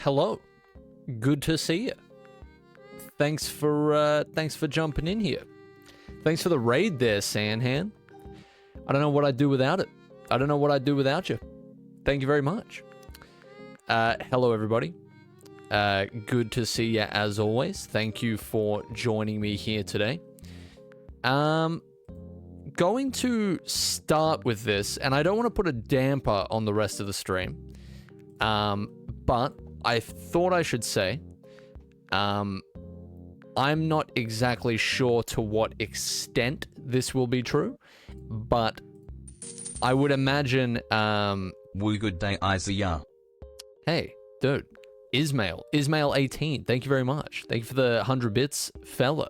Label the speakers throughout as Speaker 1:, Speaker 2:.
Speaker 1: hello. Good to see you. Thanks for jumping in here. Thanks for the raid there, Sandhan. I don't know what I'd do without it. I don't know what I'd do without you. Thank you very much. Hello, everybody. Good to see you as always. Thank you for joining me here today. Going to start with this, and I don't want to put a damper on the rest of the stream, but I thought I should say, I'm not exactly sure to what extent this will be true, but I would imagine,
Speaker 2: Woo, good day, Eyezayar.
Speaker 1: Hey, dude, Ismail 18, thank you very much. Thank you for the 100 bits, fella.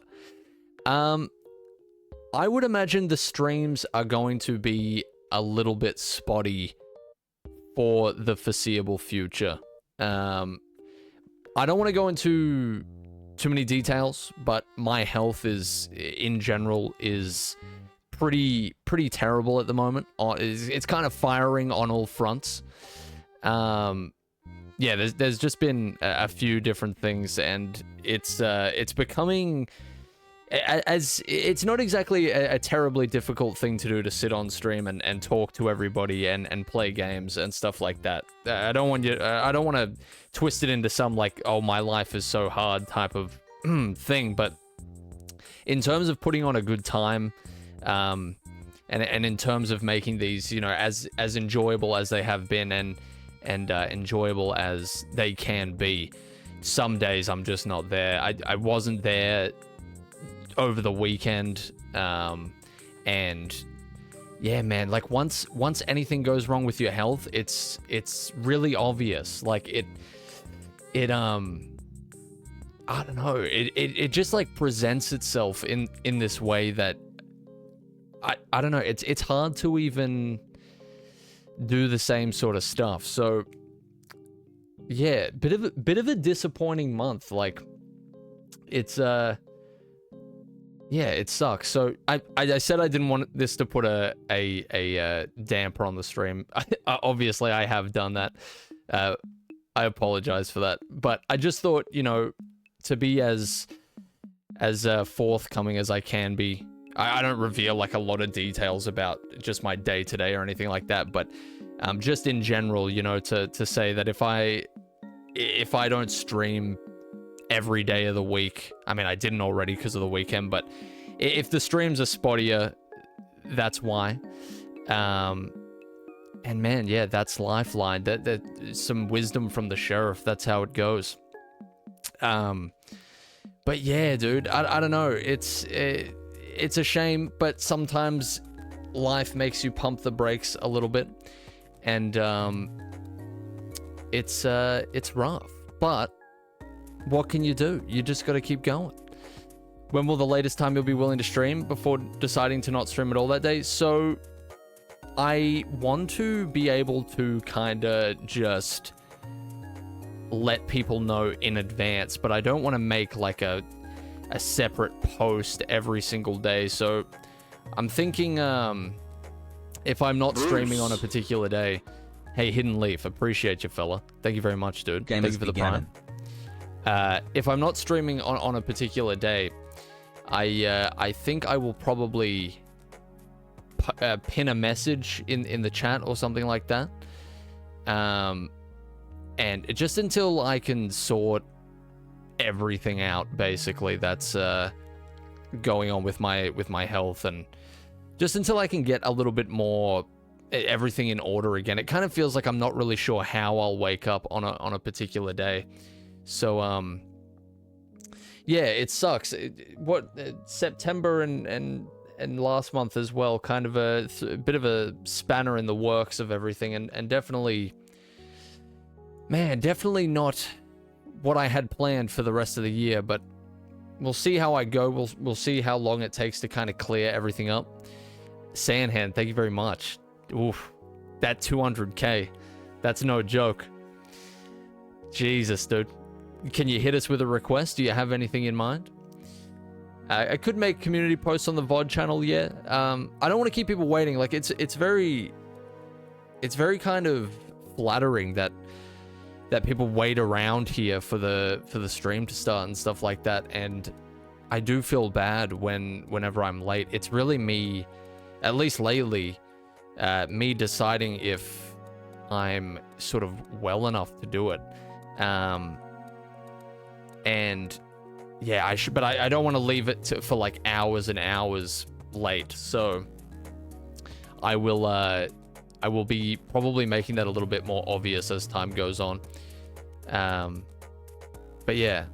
Speaker 1: I would imagine the streams are going to be a little bit spotty for the foreseeable future. I don't want to go into too many details, but my health in general is pretty terrible at the moment. It's kind of firing on all fronts. Yeah, there's just been a few different things, and it's becoming, as it's not exactly a terribly difficult thing to do, to sit on stream and talk to everybody and play games and stuff like that. I don't want to twist it into some like, oh, my life is so hard type of thing, but in terms of putting on a good time, and in terms of making these, you know, as enjoyable as they have been and enjoyable as they can be, some days I'm just not there. I wasn't there over the weekend, and yeah, man, like once anything goes wrong with your health, it's really obvious. Like it I don't know, it just like presents itself in this way that I don't know, it's hard to even do the same sort of stuff. So yeah, bit of a disappointing month. Like it's yeah, it sucks. So I said I didn't want this to put a damper on the stream. Obviously I have done that. I apologize for that, but I just thought, you know, to be as forthcoming as I can be. I don't reveal like a lot of details about just my day to day or anything like that, but just in general, you know, to say that if I don't stream every day of the week, I mean, I didn't already because of the weekend, but if the streams are spottier, that's why. And man, yeah, that's Lifeline. That some wisdom from the sheriff. That's how it goes. But yeah, dude, I don't know. It's a shame, but sometimes life makes you pump the brakes a little bit, and it's rough. But what can you do? You just got to keep going. When will the latest time you'll be willing to stream before deciding to not stream at all that day? So I want to be able to kind of just let people know in advance, but I don't want to make like a separate post every single day. So I'm thinking, if I'm not streaming on a particular day, hey, Hidden Leaf, appreciate you, fella. Thank you very much, dude. Thank you for the prime. If I'm not streaming on a particular day, I think I will probably pin a message in the chat or something like that. And just until I can sort everything out, basically, that's going on with my health, and just until I can get a little bit more everything in order again. It kind of feels like I'm not really sure how I'll wake up on a particular day. So yeah, it sucks. September and last month as well, kind of a bit of a spanner in the works of everything, and definitely, man, definitely not what I had planned for the rest of the year, but we'll see how I go. We'll see how long it takes to kind of clear everything up. Sandhand, thank you very much. Oof, that 200k, that's no joke. Jesus, dude. Can you hit us with a request? Do you have anything in mind? I could make community posts on the VOD channel, yeah. I don't want to keep people waiting. Like, it's very kind of flattering that that people wait around here for the stream to start and stuff like that, and I do feel bad whenever I'm late. It's really me, at least lately, me deciding if I'm sort of well enough to do it. And yeah, but I don't want to leave it for like hours and hours late. So I will be probably making that a little bit more obvious as time goes on. But yeah,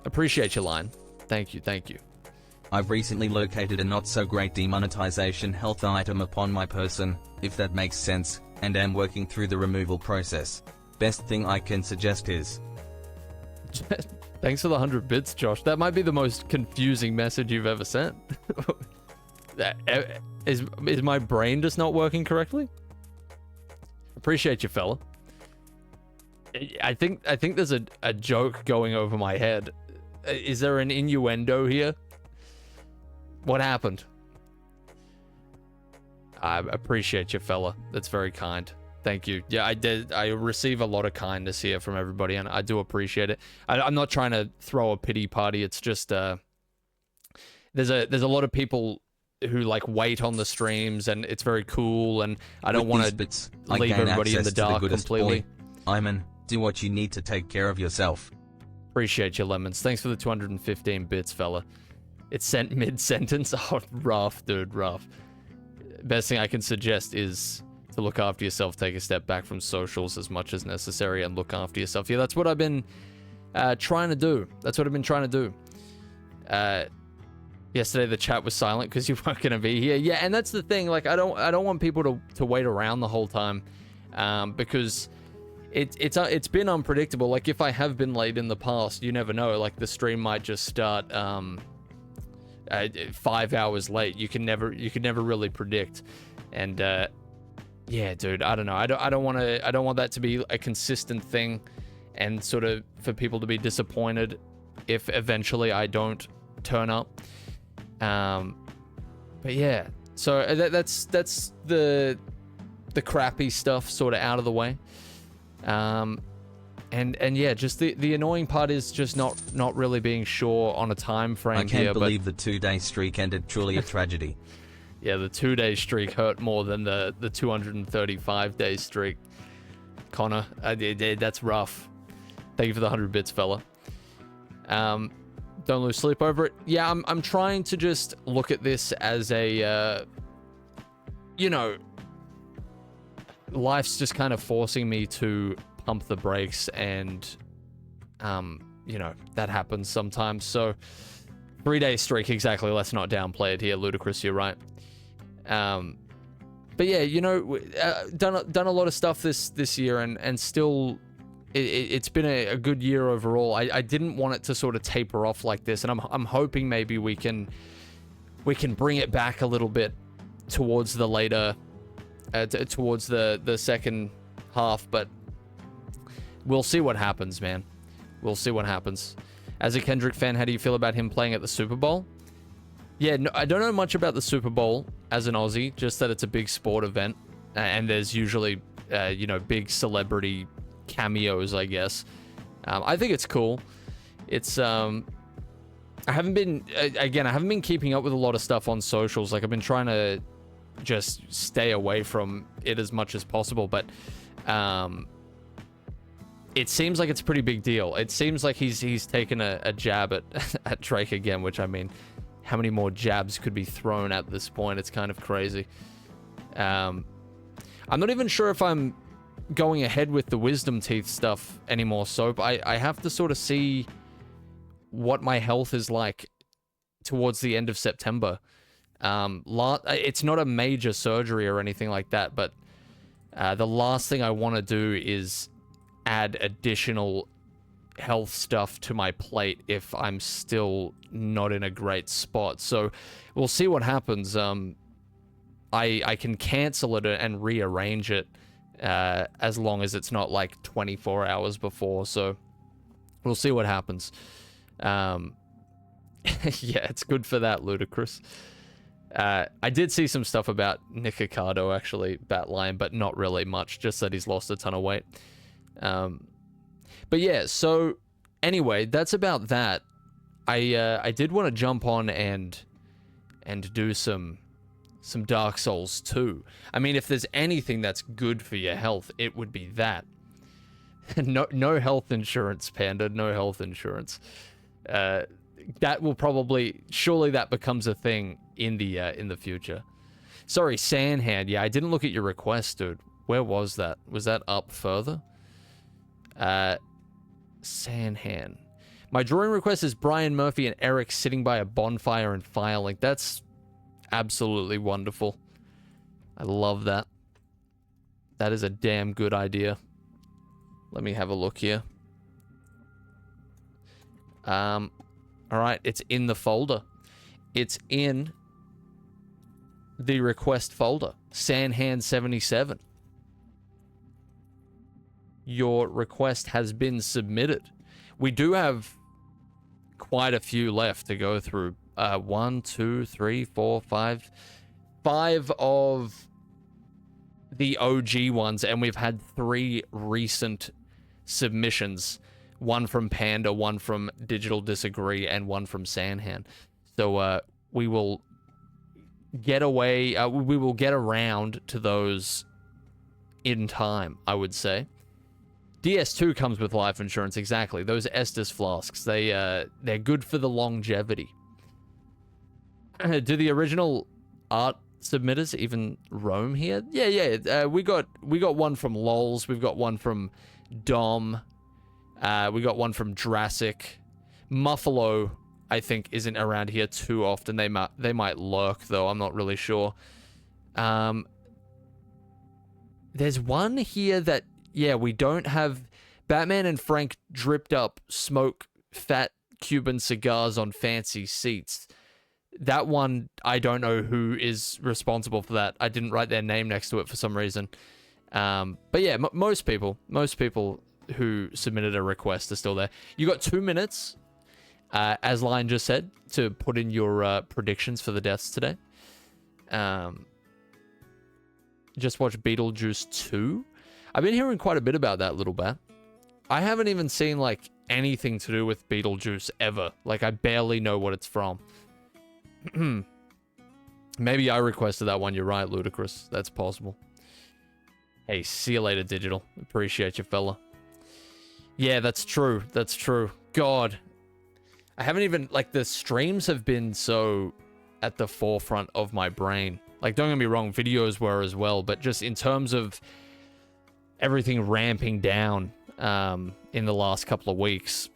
Speaker 1: appreciate your line. Thank you.
Speaker 2: I've recently located a not-so-great demonetization health item upon my person, if that makes sense, and am working through the removal process. Best thing I can suggest is...
Speaker 1: Thanks for the 100 bits, Josh. That might be the most confusing message you've ever sent. Is my brain just not working correctly? Appreciate you, fella. I think there's a joke going over my head. Is there an innuendo here? What happened? I appreciate you, fella. That's very kind. Thank you. Yeah, I receive a lot of kindness here from everybody, and I do appreciate it. I'm not trying to throw a pity party. It's just there's a lot of people who like wait on the streams, and it's very cool, and I don't want to leave everybody in the dark completely.
Speaker 2: Iman, do what you need to take care of yourself.
Speaker 1: Appreciate you, Lemons. Thanks for the 215 bits, fella. It's sent mid-sentence. Oh, rough, dude, rough. Best thing I can suggest is to look after yourself, take a step back from socials as much as necessary, and look after yourself. Yeah, that's what I've been trying to do. That's what I've been trying to do. Yesterday the chat was silent because you weren't gonna be here. Yeah, and that's the thing. Like, I don't want people to wait around the whole time, because it's been unpredictable. Like, if I have been late in the past, you never know. Like, the stream might just start 5 hours late. You can never really predict. And yeah, dude, I don't know. I don't want that to be a consistent thing, and sort of for people to be disappointed if eventually I don't turn up. But yeah, so that's the crappy stuff sort of out of the way. And yeah, just the annoying part is just not really being sure on a time frame.
Speaker 2: I can't believe the 2-day streak ended. Truly a tragedy.
Speaker 1: Yeah, the 2-day streak hurt more than the 235-day streak. Connor, that's rough. Thank you for the 100 bits, fella. Don't lose sleep over it. Yeah, I'm trying to just look at this as a, life's just kind of forcing me to pump the brakes, and, that happens sometimes. So, 3-day streak, exactly. Let's not downplay it here, Ludicrous. You're right. But yeah, done a lot of stuff this year, and still. It's been a good year overall. I didn't want it to sort of taper off like this, and I'm hoping maybe we can bring it back a little bit towards the later, towards the second half. But we'll see what happens, man. We'll see what happens. As a Kendrick fan, how do you feel about him playing at the Super Bowl? Yeah, no, I don't know much about the Super Bowl as an Aussie, just that it's a big sport event, and there's usually big celebrity cameos, I guess. I think it's cool. It's I haven't been keeping up with a lot of stuff on socials. Like, I've been trying to just stay away from it as much as possible, but it seems like it's a pretty big deal. It seems like he's taken a jab at Drake again, which, I mean, how many more jabs could be thrown at this point? It's kind of crazy. I'm not even sure if I'm going ahead with the wisdom teeth stuff anymore, Soap. I have to sort of see what my health is like towards the end of September. It's not a major surgery or anything like that, but the last thing I want to do is add additional health stuff to my plate if I'm still not in a great spot. So we'll see what happens. I can cancel it and rearrange it as long as it's not like 24 hours before. So we'll see what happens. Yeah, it's good for that, Ludicrous. I did see some stuff about Nick Ricardo, actually, Batline, but not really much, just that he's lost a ton of weight. But yeah, so anyway, that's about that. I did want to jump on and do some Dark Souls 2. I mean, if there's anything that's good for your health, it would be that. No health insurance, Panda. No health insurance. That will probably, surely that becomes a thing in the future. Sorry, Sandhand. Yeah, I didn't look at your request, dude. Where was that? Was that up further? Sandhand. My drawing request is Brian Murphy and Eric sitting by a bonfire and filing. That's absolutely wonderful. I love that. That is a damn good idea. Let me have a look here. All right, it's in the folder. It's in the request folder. Sandhand77. Your request has been submitted. We do have quite a few left to go through. 1, 2, 3, 4, 5. 5 of the OG ones, and we've had 3 recent submissions. 1 from Panda, 1 from Digital Disagree, and 1 from Sandhand. So we will get around to those in time, I would say. DS2 comes with life insurance, exactly. Those Estus flasks, they're good for the longevity. Do the original art submitters even roam here? Yeah. We got one from Lols. We've got one from Dom. We got one from Jurassic. Muffalo, I think, isn't around here too often. They might lurk though. I'm not really sure. There's one here that, yeah, we don't have. Batman and Frank dripped up smoke fat Cuban cigars on fancy seats. That one, I don't know who is responsible for that. I didn't write their name next to it for some reason. But yeah, most people who submitted a request are still there. You got 2 minutes, as Lion just said, to put in your predictions for the deaths today. Just watch Beetlejuice 2. I've been hearing quite a bit about that, Little Bat. I haven't even seen, like, anything to do with Beetlejuice ever. Like, I barely know what it's from. Maybe I requested that one. You're right, Ludicrous. That's possible. Hey, see you later, Digital. Appreciate you, fella. Yeah, that's true. That's true. God. I haven't even, like, the streams have been so at the forefront of my brain. Like, don't get me wrong, videos were as well, but just in terms of everything ramping down in the last couple of weeks,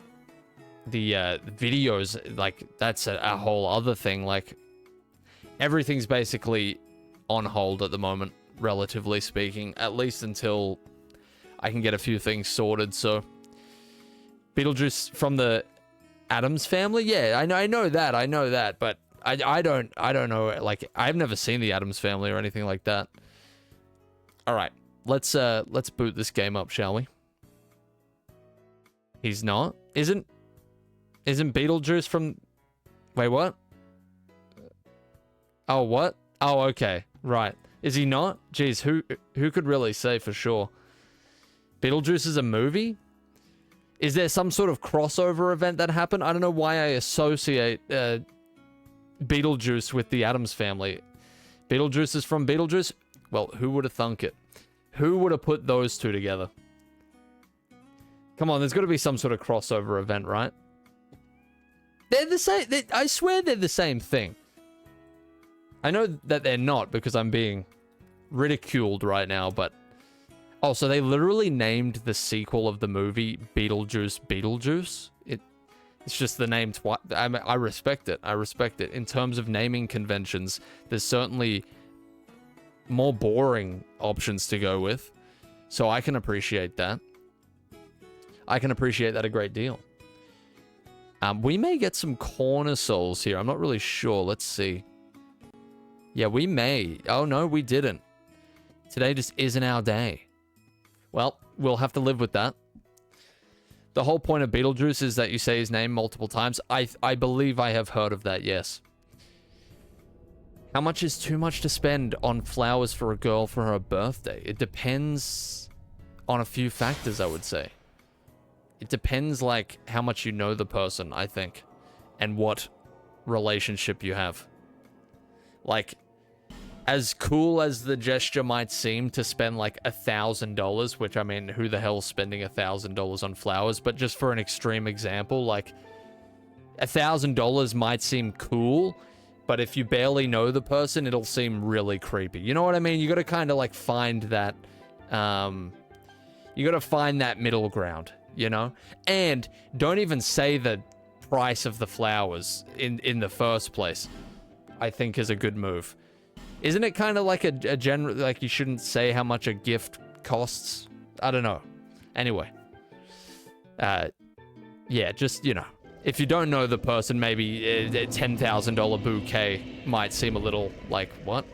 Speaker 1: the videos, like, that's a whole other thing. Like, everything's basically on hold at the moment, relatively speaking, at least until I can get a few things sorted. So Beetlejuice from the Addams Family, yeah, I know that, but I don't know, like, I've never seen the Addams Family or anything like that. All right, let's boot this game up, shall we? He's not? Isn't Beetlejuice from... Wait, what? Oh, what? Oh, okay. Right. Is he not? Jeez, who could really say for sure? Beetlejuice is a movie? Is there some sort of crossover event that happened? I don't know why I associate Beetlejuice with the Addams Family. Beetlejuice is from Beetlejuice? Well, who would have thunk it? Who would have put those two together? Come on, there's got to be some sort of crossover event, right? They're the same. I swear they're the same thing. I know that they're not because I'm being ridiculed right now, but... Oh, so they literally named the sequel of the movie Beetlejuice? It's just the name twice. I respect it. I respect it. In terms of naming conventions, there's certainly more boring options to go with. So I can appreciate that. I can appreciate that a great deal. We may get some corner souls here. I'm not really sure. Let's see. Yeah, we may. Oh, no, we didn't. Today just isn't our day. Well, we'll have to live with that. The whole point of Beetlejuice is that you say his name multiple times. I believe I have heard of that, yes. How much is too much to spend on flowers for a girl for her birthday? It depends on a few factors, I would say. It depends, like, how much you know the person, I think, and what relationship you have. Like, as cool as the gesture might seem to spend, like, $1,000, which, I mean, who the hell's spending $1,000 on flowers? But just for an extreme example, like, $1,000 might seem cool, but if you barely know the person, it'll seem really creepy. You know what I mean? You gotta kind of, like, find that, you gotta find that middle ground, you know? And don't even say the price of the flowers in the first place, I think is a good move. Isn't it kind of like a general, like you shouldn't say how much a gift costs? I don't know. Anyway. Yeah, just, you know. If you don't know the person, maybe a $10,000 bouquet might seem a little like, what?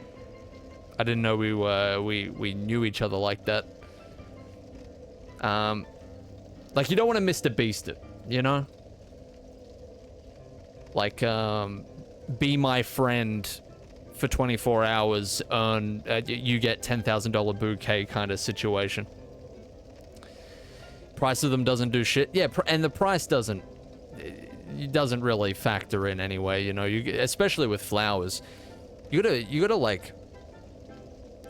Speaker 1: I didn't know we knew each other like that. Like, you don't want to Mr. Beast it, you know? Like, be my friend for 24 hours, earn, you get $10,000 bouquet kind of situation. Price of them doesn't do shit. Yeah, and the price doesn't really factor in anyway, you know, especially with flowers. You gotta like,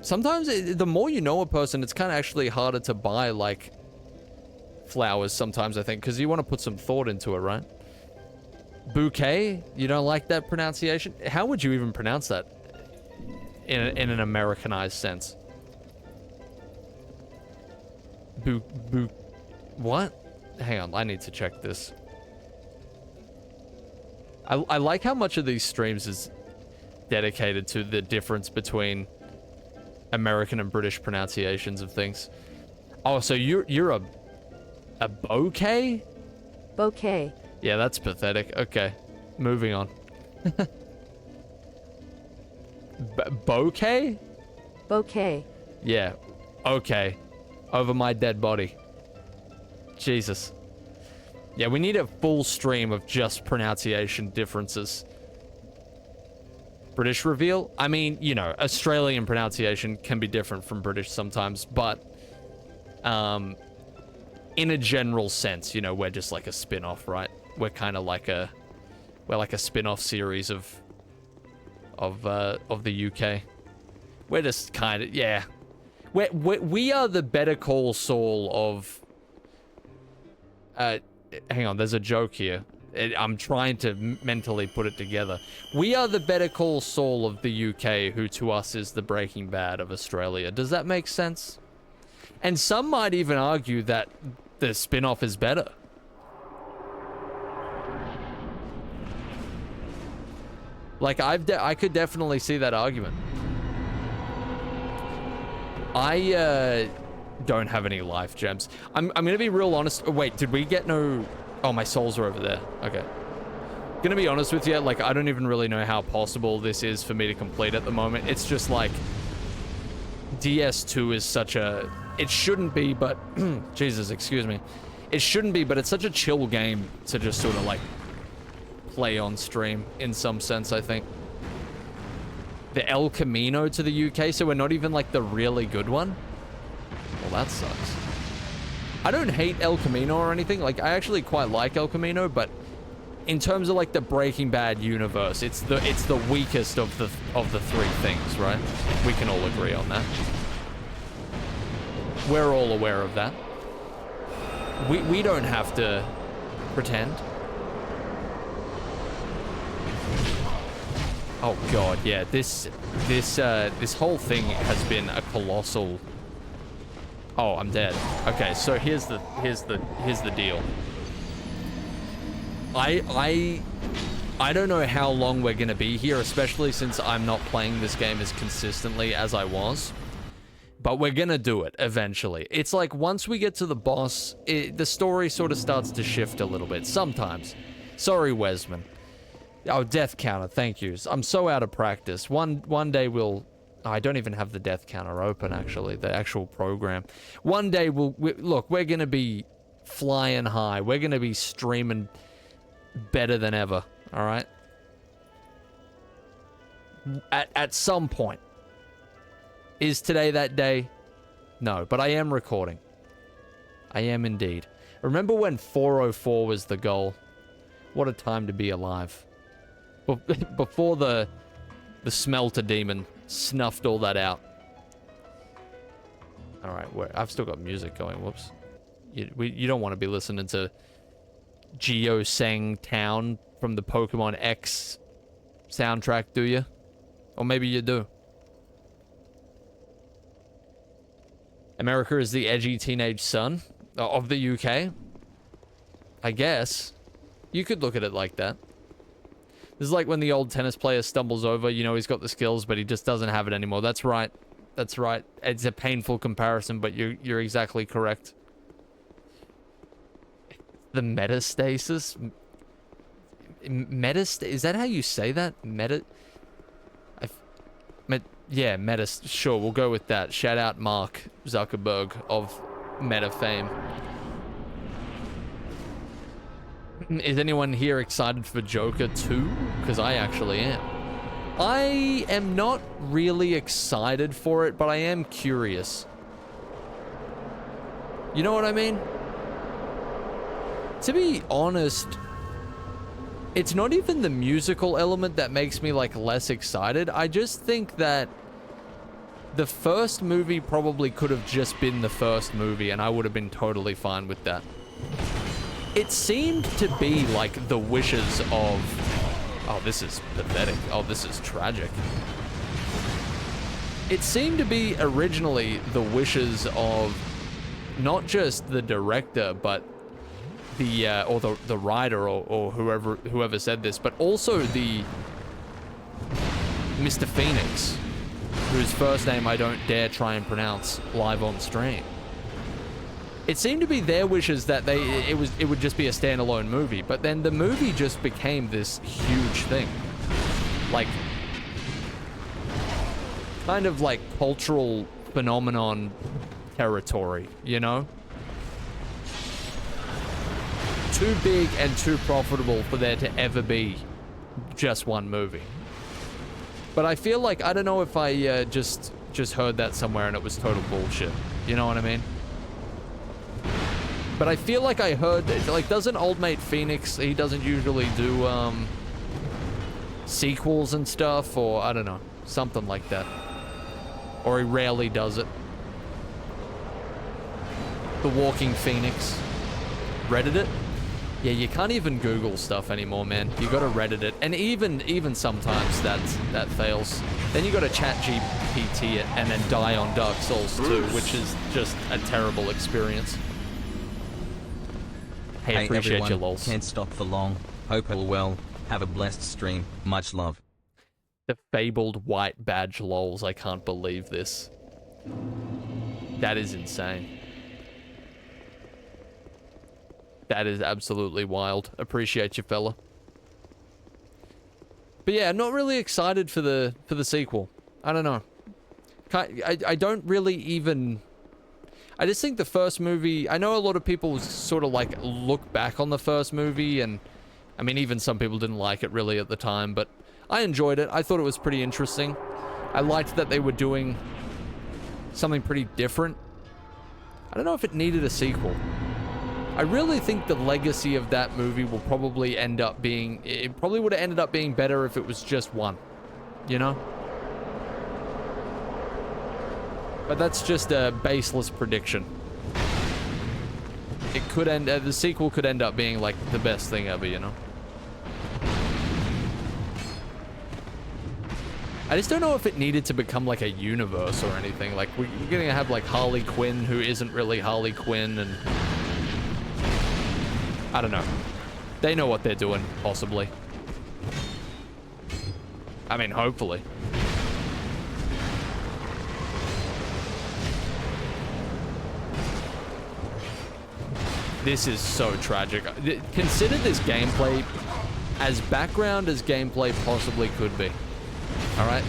Speaker 1: sometimes the more you know a person, it's kind of actually harder to buy, like, flowers sometimes, I think, because you want to put some thought into it, right? Bouquet? You don't like that pronunciation? How would you even pronounce that in an Americanized sense? What? Hang on, I need to check this. I like how much of these streams is dedicated to the difference between American and British pronunciations of things. Oh, so you're a bouquet?
Speaker 3: Bouquet.
Speaker 1: Yeah, that's pathetic. Okay, moving on. Bouquet?
Speaker 3: Bouquet.
Speaker 1: Yeah, okay. Over my dead body. Jesus. Yeah, we need a full stream of just pronunciation differences. British reveal? I mean, you know, Australian pronunciation can be different from British sometimes, but in a general sense, you know, we're just like a spin-off, right? We're kind of like we're like a spin-off series of the UK. We're just kind of, yeah. We are the Better Call Saul of... hang on, there's a joke here. I'm trying to mentally put it together. We are the Better Call Saul of the UK, who to us is the Breaking Bad of Australia. Does that make sense? And some might even argue that the spin-off is better. Like, I could definitely see that argument. I don't have any life gems. I'm gonna be real honest. Oh, wait, did we get no... Oh, my souls are over there. Okay. Gonna be honest with you, like, I don't even really know how possible this is for me to complete at the moment. It's just like... DS2 is such a... It shouldn't be, but... Jesus, excuse me. It shouldn't be, but it's such a chill game to just sort of, like, play on stream, in some sense, I think. The El Camino to the UK, so we're not even, like, the really good one? Well, that sucks. I don't hate El Camino or anything. Like, I actually quite like El Camino, but in terms of, like, the Breaking Bad universe, it's the weakest of the three things, right? We can all agree on that. We're all aware of that. We don't have to pretend. Oh god, yeah. This whole thing has been a colossal... Oh, I'm dead. Okay, so here's the deal. I don't know how long we're gonna be here, especially since I'm not playing this game as consistently as I was. But we're gonna do it eventually. It's like once we get to the boss, the story sort of starts to shift a little bit sometimes. Sorry, Wesman. Oh, death counter, thank you. I'm so out of practice. One day we'll... Oh, I don't even have the death counter open, actually, the actual program. One day look, we're gonna be flying high. We're gonna be streaming better than ever, all right? At some point. Is today that day? No, but I am recording. I am indeed. Remember when 404 was the goal? What a time to be alive. Before the smelter demon snuffed all that out. Alright, I've still got music going, whoops. You don't want to be listening to Geosang Town from the Pokemon X soundtrack, do you? Or maybe you do. America is the edgy teenage son of the UK? I guess. You could look at it like that. This is like when the old tennis player stumbles over, you know, he's got the skills, but he just doesn't have it anymore. That's right. That's right. It's a painful comparison, but you're exactly correct. The metastasis? Is that how you say that? Yeah, sure, we'll go with that. Shout out Mark Zuckerberg of Meta fame. Is anyone here excited for Joker 2? Because I actually am. I am not really excited for it, but I am curious. You know what I mean? To be honest, it's not even the musical element that makes me, like, less excited. I just think that the first movie probably could have just been the first movie, and I would have been totally fine with that. It seemed to be like the wishes of... Oh, this is pathetic. Oh, this is tragic. It seemed to be originally the wishes of not just the director, but the writer or whoever said this, but also the Mr. Phoenix, whose first name I don't dare try and pronounce live on stream. It seemed to be their wishes that it would just be a standalone movie, but then the movie just became this huge thing. Like, kind of like cultural phenomenon territory, you know? Too big and too profitable for there to ever be just one movie. But I feel like, I don't know if I just heard that somewhere and it was total bullshit. You know what I mean? But I feel like I heard, like, doesn't Old Mate Phoenix, he doesn't usually do, sequels and stuff, or, I don't know, something like that. Or he rarely does it. The Walking Phoenix. Reddit it? Yeah, you can't even Google stuff anymore, man. You gotta Reddit it. And even sometimes that fails. Then you gotta chat GPT it and then die on Dark Souls 2, which is just a terrible experience. Hey, appreciate
Speaker 2: everyone,
Speaker 1: you, lols.
Speaker 2: Can't stop for long. Hope all well. Have a blessed stream. Much love.
Speaker 1: The fabled white badge lols. I can't believe this. That is insane. That is absolutely wild. Appreciate you, fella. But yeah, I'm not really excited for the sequel. I don't know. I don't really even... I just think the first movie... I know a lot of people sort of like look back on the first movie, and I mean, even some people didn't like it really at the time, but I enjoyed it. I thought it was pretty interesting. I liked that they were doing something pretty different. I don't know if it needed a sequel. I really think the legacy of that movie will probably end up being... It probably would have ended up being better if it was just one. You know? But that's just a baseless prediction. It could end... the sequel could end up being, like, the best thing ever, you know? I just don't know if it needed to become, like, a universe or anything. Like, we're gonna have, like, Harley Quinn, who isn't really Harley Quinn, and... I don't know. They know what they're doing, possibly. I mean, hopefully. This is so tragic. Consider this gameplay as background as gameplay possibly could be. Alright?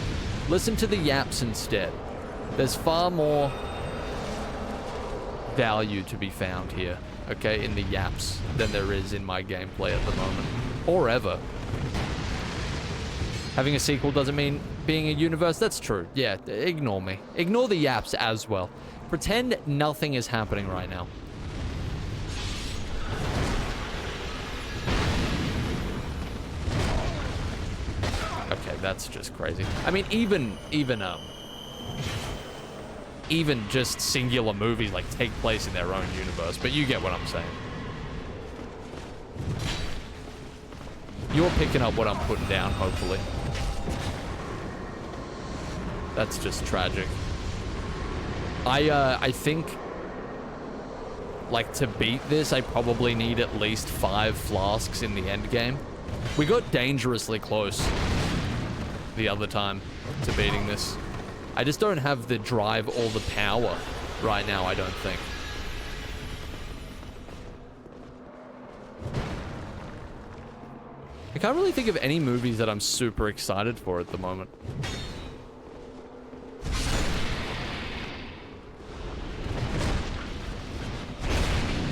Speaker 1: Listen to the yaps instead. There's far more value to be found here, okay, in the yaps than there is in my gameplay at the moment. Or ever. Having a sequel doesn't mean being a universe. That's true. Yeah, ignore me. Ignore the yaps as well. Pretend nothing is happening right now. Like, that's just crazy. I mean, even just singular movies like take place in their own universe, but you get what I'm saying. You're picking up what I'm putting down, hopefully. That's just tragic. I think, like, to beat this, I probably need at least 5 flasks in the end game. We got dangerously close the other time to beating this. I just don't have the drive or the power right now, I don't think. I can't really think of any movies that I'm super excited for at the moment.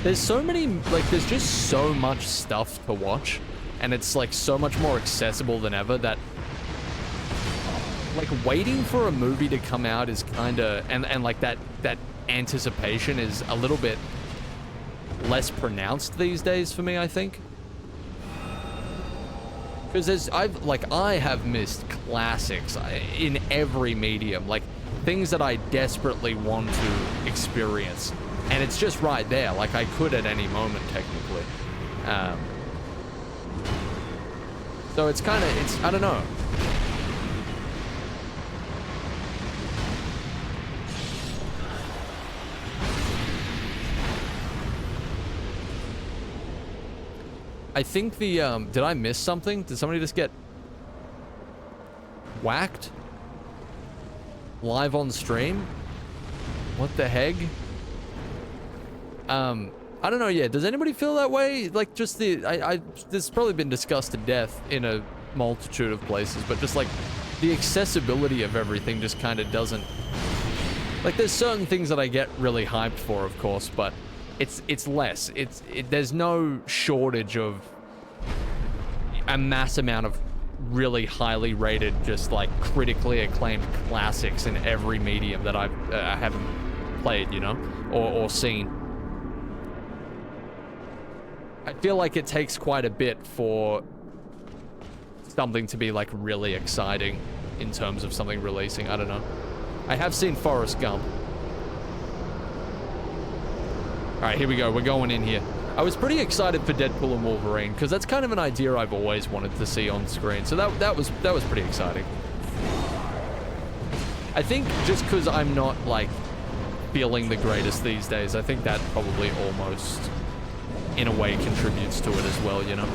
Speaker 1: There's so many, like, there's just so much stuff to watch, and it's, like, so much more accessible than ever that, like, waiting for a movie to come out is kind of, and like, that anticipation is a little bit less pronounced these days for me, I think. Because I have missed classics in every medium, like, things that I desperately want to experience. And it's just right there, like I could at any moment, technically. So it's kind of, I don't know. I think the, did I miss something? Did somebody just get whacked? Live on stream? What the heck? I don't know, yeah, does anybody feel that way? Like, just this has probably been discussed to death in a multitude of places, but just, like, the accessibility of everything just kind of doesn't... Like, there's certain things that I get really hyped for, of course, but it's less. There's no shortage of a mass amount of really highly rated, just, like, critically acclaimed classics in every medium that I haven't played, you know, or seen. I feel like it takes quite a bit for something to be, like, really exciting in terms of something releasing. I don't know. I have seen Forrest Gump. Alright, here we go. We're going in here. I was pretty excited for Deadpool and Wolverine, because that's kind of an idea I've always wanted to see on screen. So that was pretty exciting. I think just because I'm not, like, feeling the greatest these days, I think that probably almost, in a way, contributes to it as well, you know?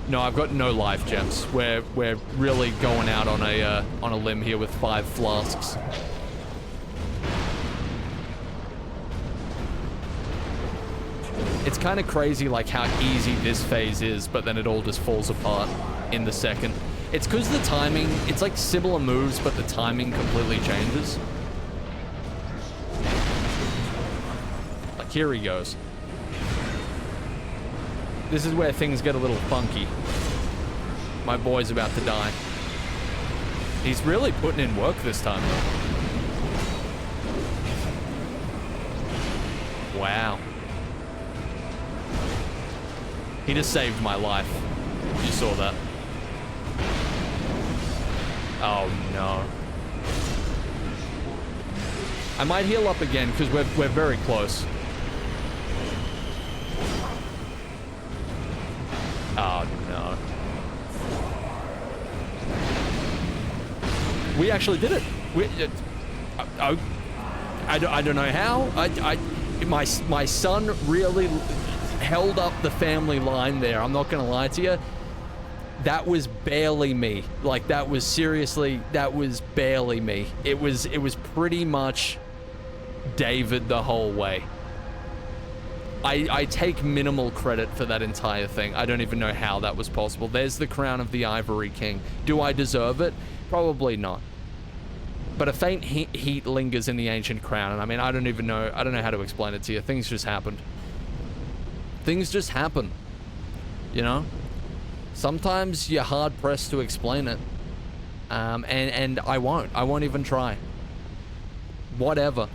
Speaker 1: No, I've got no life gems. We're really going out on a limb here with 5 flasks. It's kind of crazy, like, how easy this phase is, but then it all just falls apart in the second. It's because the timing, it's like similar moves, but the timing completely changes. Like, here he goes. This is where things get a little funky. My boy's about to die. He's really putting in work this time, though. Wow. He just saved my life. You saw that. Oh, no. I might heal up again, because we're very close. Oh, no. We actually did it. I don't know how. My son really held up the family line there. I'm not going to lie to you. That was barely me. Like, that was seriously, that was barely me. It was pretty much David the whole way. I take minimal credit for that entire thing. I don't even know how that was possible. There's the crown of the Ivory King. Do I deserve it? Probably not. But a faint heat lingers in the ancient crown, and I mean, I don't know how to explain it to you. Things just happened. Things just happen. You know? Sometimes you're hard-pressed to explain it. And I won't even try. Whatever.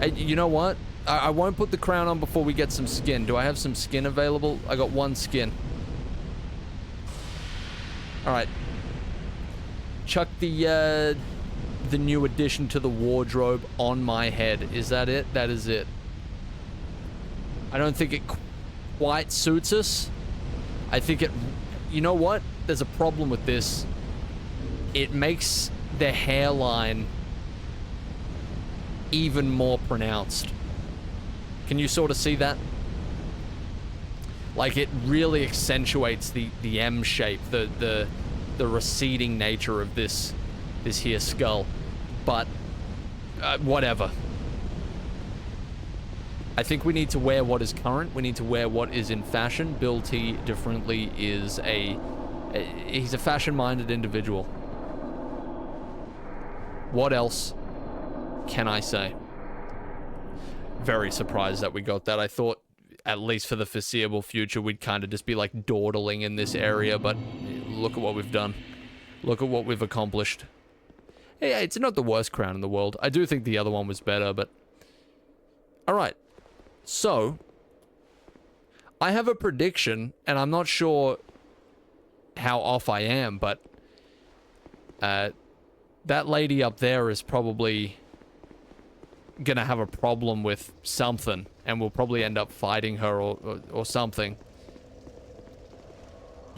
Speaker 1: You know what? I won't put the crown on before we get some skin. Do I have some skin available? I got 1 skin. Alright. Chuck the new addition to the wardrobe on my head. Is that it? That is it. I don't think it quite suits us. I think it... You know what? There's a problem with this. It makes the hairline even more pronounced. Can you sort of see that? Like, it really accentuates the M shape, the receding nature of this here skull. But whatever. I think we need to wear what is current. We need to wear what is in fashion. Bill T differently is he's a fashion-minded individual. What else can I say? Very surprised that we got that. I thought, at least for the foreseeable future, we'd kind of just be like dawdling in this area, but look at what we've done. Look at what we've accomplished. Hey, it's not the worst crown in the world. I do think the other one was better, but... Alright. So, I have a prediction, and I'm not sure how off I am, but... that lady up there is probably gonna have a problem with something, and we'll probably end up fighting her or something.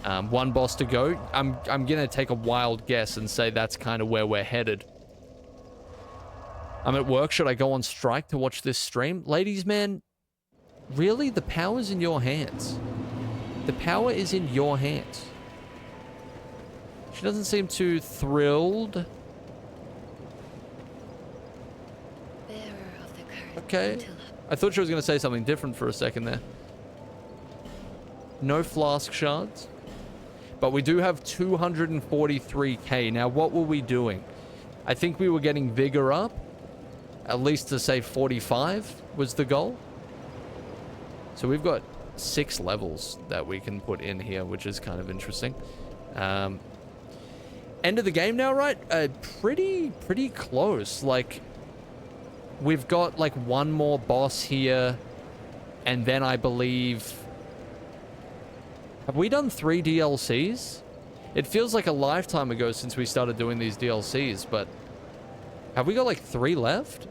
Speaker 1: 1 boss to go. I'm gonna take a wild guess and say that's kind of where we're headed. I'm at work. Should I go on strike to watch this stream? Ladies, man, really? The power's in your hands. The power is in your hands. She doesn't seem too thrilled. Okay. I thought she was going to say something different for a second there. No flask shards. But we do have 243k. Now, what were we doing? I think we were getting vigor up. At least to say 45 was the goal. So we've got 6 levels that we can put in here, which is kind of interesting. End of the game now, right? Pretty close. Like... We've got, like, 1 more boss here, and then I believe... Have we done 3 DLCs? It feels like a lifetime ago since we started doing these DLCs, but... Have we got, like, 3 left?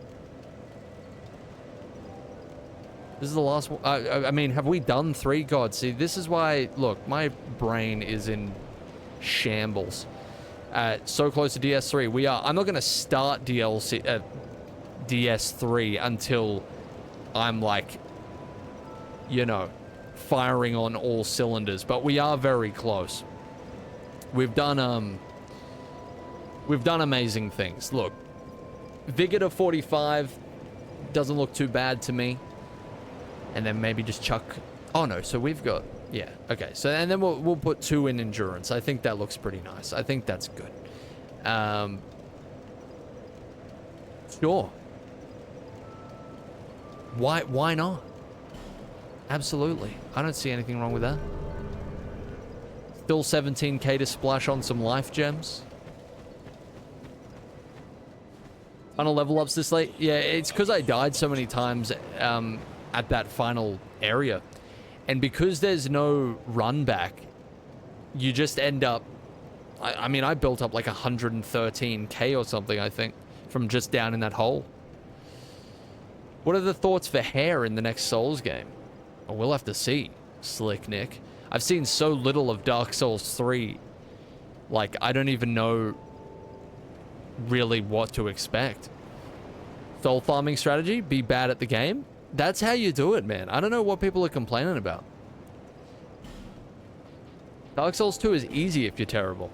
Speaker 1: This is the last one. I mean, have we done 3? God, see, this is why... Look, my brain is in shambles. So close to DS3. We are... I'm not going to start DLC... DS3 until I'm like, you know, firing on all cylinders, but we are very close. We've done amazing things. Look, Vigor to 45 doesn't look too bad to me. And then maybe just chuck... Oh no, so we've got... Yeah, okay. So, and then we'll put 2 in endurance. I think that looks pretty nice. I think that's good. Sure. Why not? Absolutely. I don't see anything wrong with that. Still 17k to splash on some life gems. Final level ups this late? Yeah, it's because I died so many times at that final area. And because there's no run back, you just end up... I mean, I built up like 113k or something, I think, from just down in that hole. What are the thoughts for hair in the next Souls game? Oh, we'll have to see, Slick Nick. I've seen so little of Dark Souls 3. Like, I don't even know really what to expect. Soul farming strategy? Be bad at the game? That's how you do it, man. I don't know what people are complaining about. Dark Souls 2 is easy if you're terrible.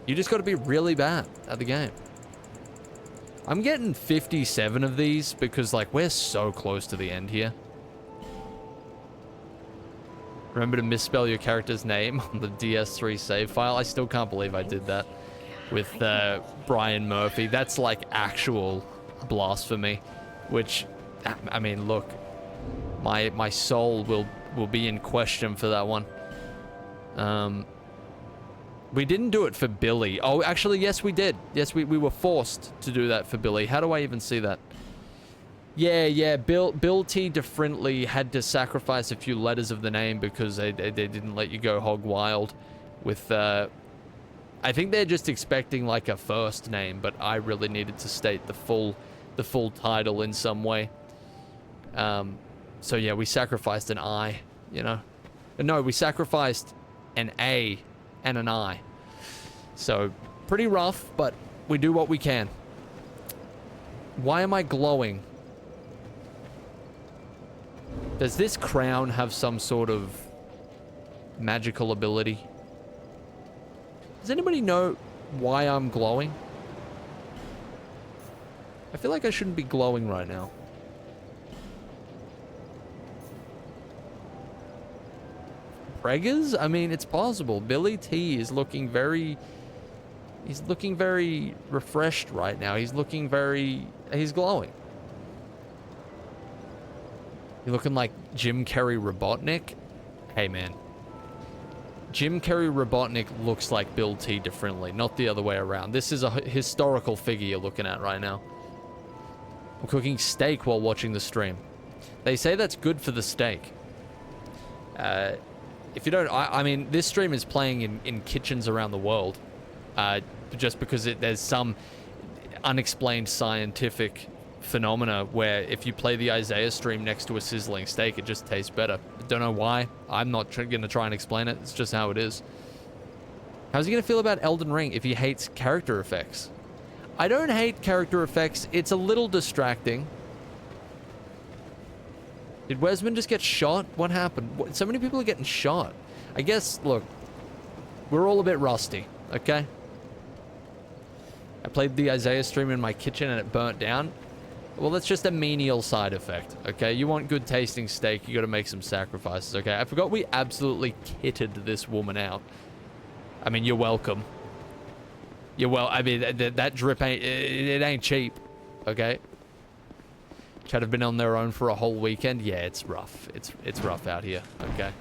Speaker 1: You just got to be really bad at the game. I'm getting 57 of these because, like, we're so close to the end here. Remember to misspell your character's name on the DS3 save file. I still can't believe I did that with Brian Murphy. That's, like, actual blasphemy. Which, I mean, look. My soul will be in question for that one. We didn't do it for Billy. Oh, actually, yes, we did. Yes, we were forced to do that for Billy. How do I even see that? Yeah. Bill T. Differently had to sacrifice a few letters of the name because they didn't let you go hog wild with, I think they're just expecting like a first name, but I really needed to state the full title in some way. So yeah, we sacrificed an I, you know? No, we sacrificed an A and an I. So, pretty rough, but we do what we can. Why am I glowing? Does this crown have some sort of magical ability? Does anybody know why I'm glowing? I feel like I shouldn't be glowing right now. Preggers? I mean, it's possible. Billy T is looking very... He's looking very refreshed right now. He's looking very... He's glowing. You're looking like Jim Carrey Robotnik? Hey, man. Jim Carrey Robotnik looks like Bill T differently, not the other way around. This is a historical figure you're looking at right now. I'm cooking steak while watching the stream. They say that's good for the steak. If you don't... I mean, this stream is playing in kitchens around the world. Just because there's some unexplained scientific phenomena where if you play the Eyezayar stream next to a sizzling steak, it just tastes better. Don't know why. I'm not going to try and explain it. It's just how it is. How's he going to feel about Elden Ring if he hates character effects? I don't hate character effects. It's a little distracting. Did Wesman just get shot? What happened? So many people are getting shot. I guess, look, we're all a bit rusty, okay? I played the Eyezayar stream in my kitchen and it burnt down. Well, that's just a menial side effect, okay? You want good tasting steak, you gotta make some sacrifices, okay? I forgot we absolutely kitted this woman out. I mean, you're welcome. I mean, that drip ain't, it ain't cheap, okay? Could have been on their own for a whole weekend. Yeah, it's rough. It's rough out here, okay?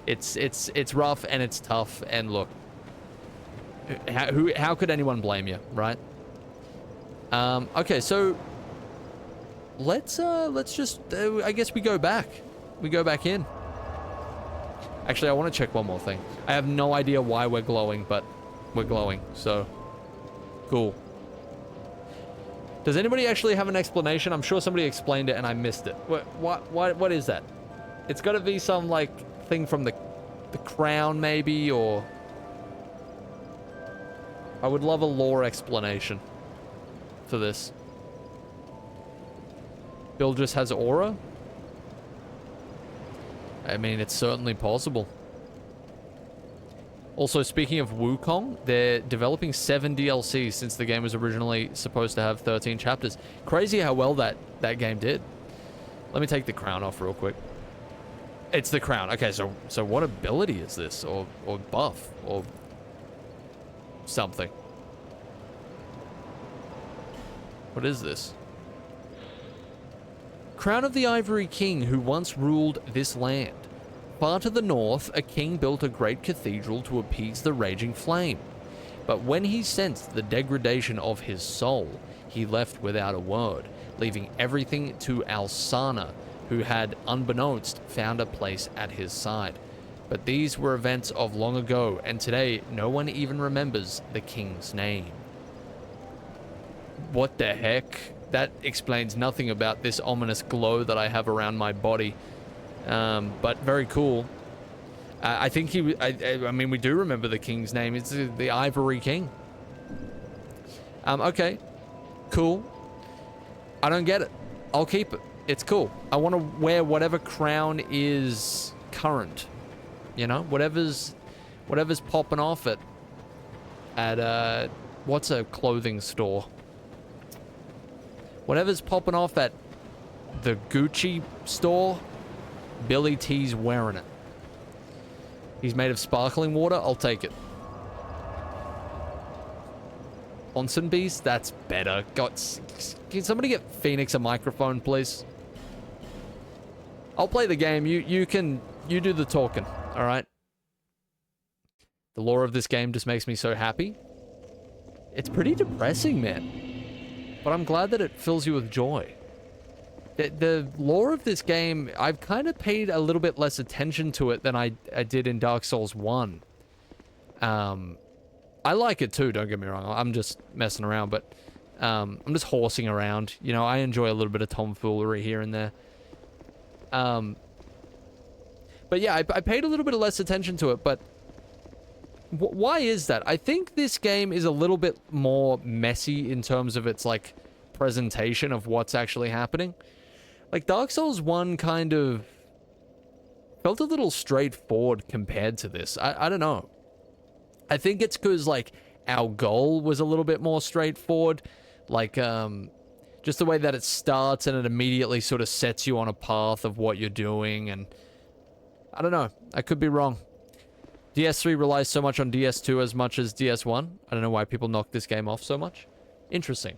Speaker 1: It's rough and it's tough, and look, how could anyone blame you, right? Okay, so let's just I guess we go back in. Actually, I want to check one more thing. I have no idea why we're glowing, but we're glowing, so cool. Does anybody actually have an explanation? I'm sure somebody explained it and I missed it. What is that? It's got to be some like thing from the crown maybe, or I would love a lore explanation for this. Bill just has aura? I mean, it's certainly possible. Also, speaking of Wukong, they're developing 7 DLCs since the game was originally supposed to have 13 chapters. Crazy how well that game did. Let me take the crown off real quick. It's the crown. Okay, so what ability is this? Or buff? Or something? What is this? Crown of the Ivory King who once ruled this land. Far to the north, a king built a great cathedral to appease the raging flame. But when he sensed the degradation of his soul, he left without a word, leaving everything to Alsana, who had, unbeknownst, found a place at his side. But these were events of long ago, and today no one even remembers the king's name. What the heck? That explains nothing about this ominous glow that I have around my body. But very cool. I think I mean, we do remember the king's name. It's the Ivory King. Okay. Cool. I don't get it. I'll keep it. It's cool. I want to wear whatever crown is current. You know? Whatever's popping off at what's a clothing store? Whatever's popping off at the Gucci store, Billy T's wearing it. He's made of sparkling water. I'll take it. Onsen Beast? That's better. Can somebody get Phoenix a microphone, please? I'll play the game. You do the talking. All right. The lore of this game just makes me so happy. It's pretty depressing, man. But I'm glad that it fills you with joy. The lore of this game, I've kind of paid a little bit less attention to it than I did in Dark Souls 1. I like it too, don't get me wrong. I'm just messing around, but I'm just horsing around. You know, I enjoy a little bit of tomfoolery here and there. But yeah, I paid a little bit of less attention to it, but why is that? I think this game is a little bit more messy in terms of its, like, presentation of what's actually happening. Like, Dark Souls 1 kind of felt a little straightforward compared to this. I don't know. I think it's because, like, our goal was a little bit more straightforward. Like, just the way that it starts and it immediately sort of sets you on a path of what you're doing, and I don't know. I could be wrong. DS3 relies so much on DS2 as much as DS1. I don't know why people knock this game off so much. Interesting.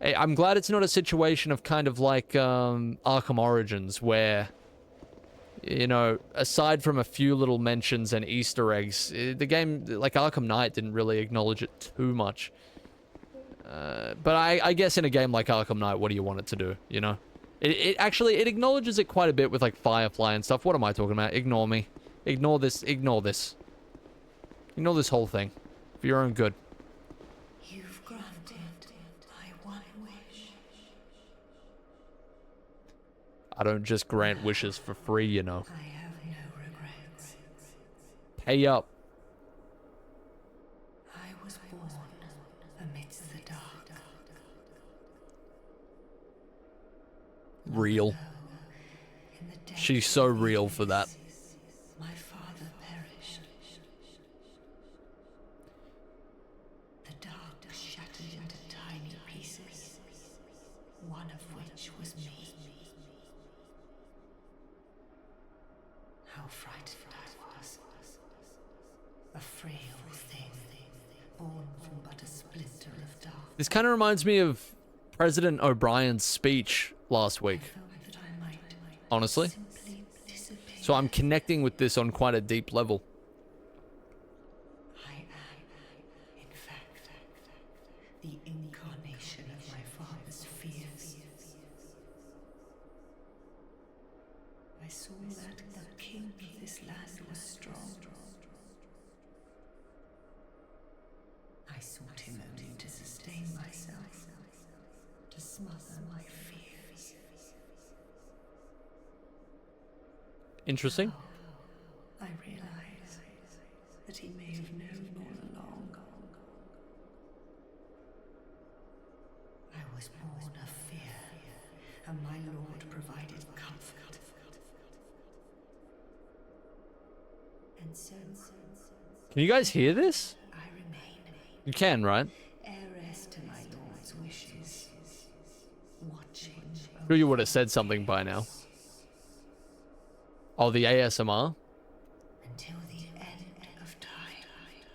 Speaker 1: Hey, I'm glad it's not a situation of kind of like Arkham Origins, where, you know, aside from a few little mentions and Easter eggs, the game, like Arkham Knight, didn't really acknowledge it too much. But I guess in a game like Arkham Knight, what do you want it to do, you know? It actually, it acknowledges it quite a bit with, like, Firefly and stuff. What am I talking about? Ignore me. Ignore this. Ignore this. Ignore this whole thing. For your own good.
Speaker 4: You've granted my one wish.
Speaker 1: I don't just grant wishes for free, you know.
Speaker 4: I have no regrets.
Speaker 1: Pay up.
Speaker 4: I was born amidst the dark.
Speaker 1: Real.
Speaker 4: In the depths
Speaker 1: She's so
Speaker 4: of
Speaker 1: real for that.
Speaker 4: my father perished. The dark shattered into tiny pieces, one of which was me. How frightened I was. A frail thing, born from but a splinter of dark.
Speaker 1: This kind of reminds me of President O'Brien's speech last week,
Speaker 4: Felt that I might
Speaker 1: honestly.
Speaker 4: simply disappear.
Speaker 1: So I'm connecting with this on quite a deep level.
Speaker 4: I am, in fact, the incarnation of my father's fears. I saw that the king of this land was strong. I sought him only to sustain myself, to smother my fears.
Speaker 1: Interesting.
Speaker 4: I realize that he may have known all along. I was born of fear, and my Lord provided comfort. And so,
Speaker 1: Can you guys hear this?
Speaker 4: I remain
Speaker 1: You can, right?
Speaker 4: heiress to my Lord's wishes, watching
Speaker 1: Sure you would have said something by now. Oh, the ASMR?
Speaker 4: until the end of time.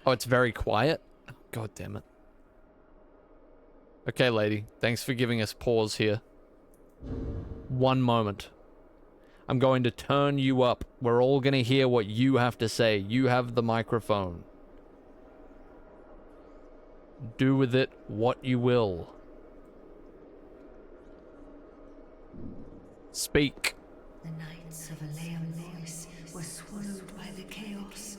Speaker 1: Oh, it's very quiet? God damn it. Okay, lady. Thanks for giving us pause here. One moment. I'm going to turn you up. We're all going to hear what you have to say. You have the microphone. Do with it what you will. Speak.
Speaker 4: The knights of Aleum Lois were swallowed by the chaos,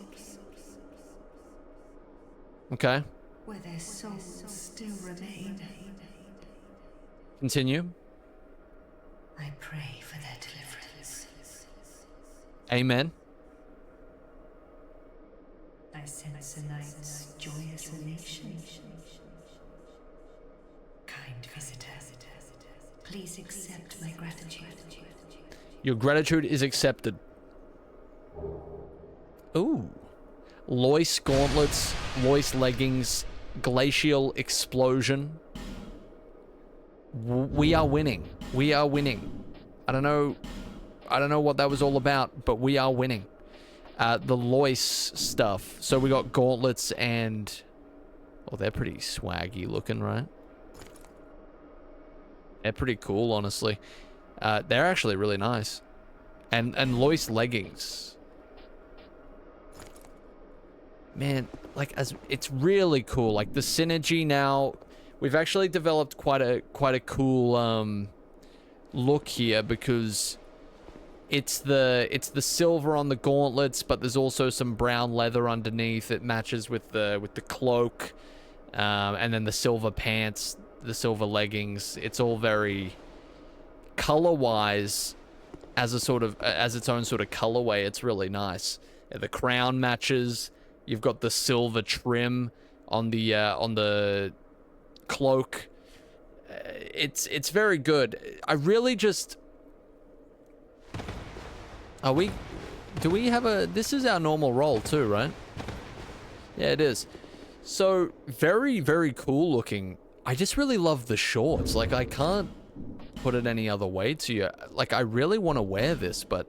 Speaker 1: Okay.
Speaker 4: where their souls still remain.
Speaker 1: Continue.
Speaker 4: I pray for their deliverance.
Speaker 1: Amen.
Speaker 4: I sense a night's joyous elation. Kind visitor, please accept my gratitude.
Speaker 1: Your gratitude is accepted. Ooh. Lois gauntlets, Lois leggings, glacial explosion. We are winning. We are winning. I don't know what that was all about, but we are winning. The Lois stuff. So we got gauntlets and... Oh, they're pretty swaggy looking, right? They're pretty cool, honestly. They're actually really nice. And Lois leggings. man, like, as it's really cool. Like the synergy now, we've actually developed quite a cool look here, because it's the silver on the gauntlets, but there's also some brown leather underneath. It matches with the cloak, and then the silver pants, the silver leggings. It's all very color-wise, as its own sort of colorway. It's really nice. The crown matches. You've got the silver trim on the cloak. It's very good. I really just... Do we have a... This is our normal roll too, right? Yeah, it is. So, very, very cool looking. I just really love the shorts. Like, I can't put it any other way to you. Like, I really want to wear this, but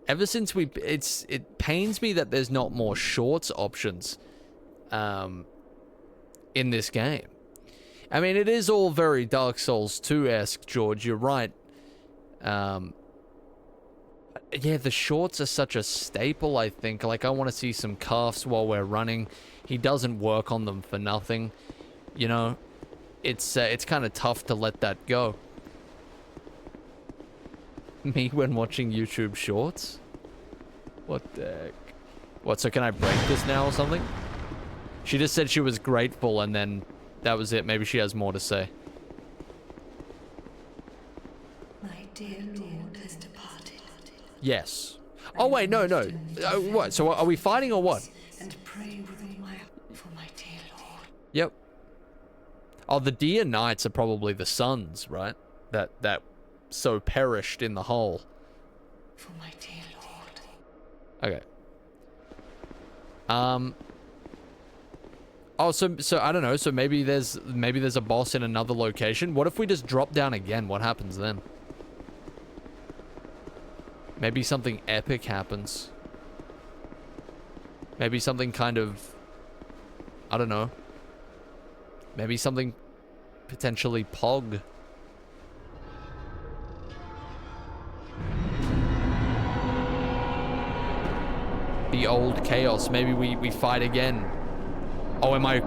Speaker 1: ever since it pains me that there's not more shorts options in this game. I mean, it is all very Dark Souls 2-esque, George. You're right. Yeah, the shorts are such a staple, I think. Like, I want to see some calves while we're running. He doesn't work on them for nothing. You know, it's kind of tough to let that go. Me when watching YouTube shorts? What the heck? What, so can I break this now or something? She just said she was grateful and then that was it. Maybe she has more to say.
Speaker 4: My dear lord has departed.
Speaker 1: Yes. Oh wait, no. What? So are we fighting or what?
Speaker 4: And pray with my for my dear lord.
Speaker 1: Yep. Oh, the dear knights are probably the sons, right? That so perished in the hole.
Speaker 4: For my dear lord.
Speaker 1: Okay. Oh, so I don't know. So maybe there's a boss in another location. What if we just drop down again? What happens then? Maybe something epic happens. Maybe something kind of, I don't know. Maybe something potentially pog. The old chaos. Maybe we fight again. Oh, am I...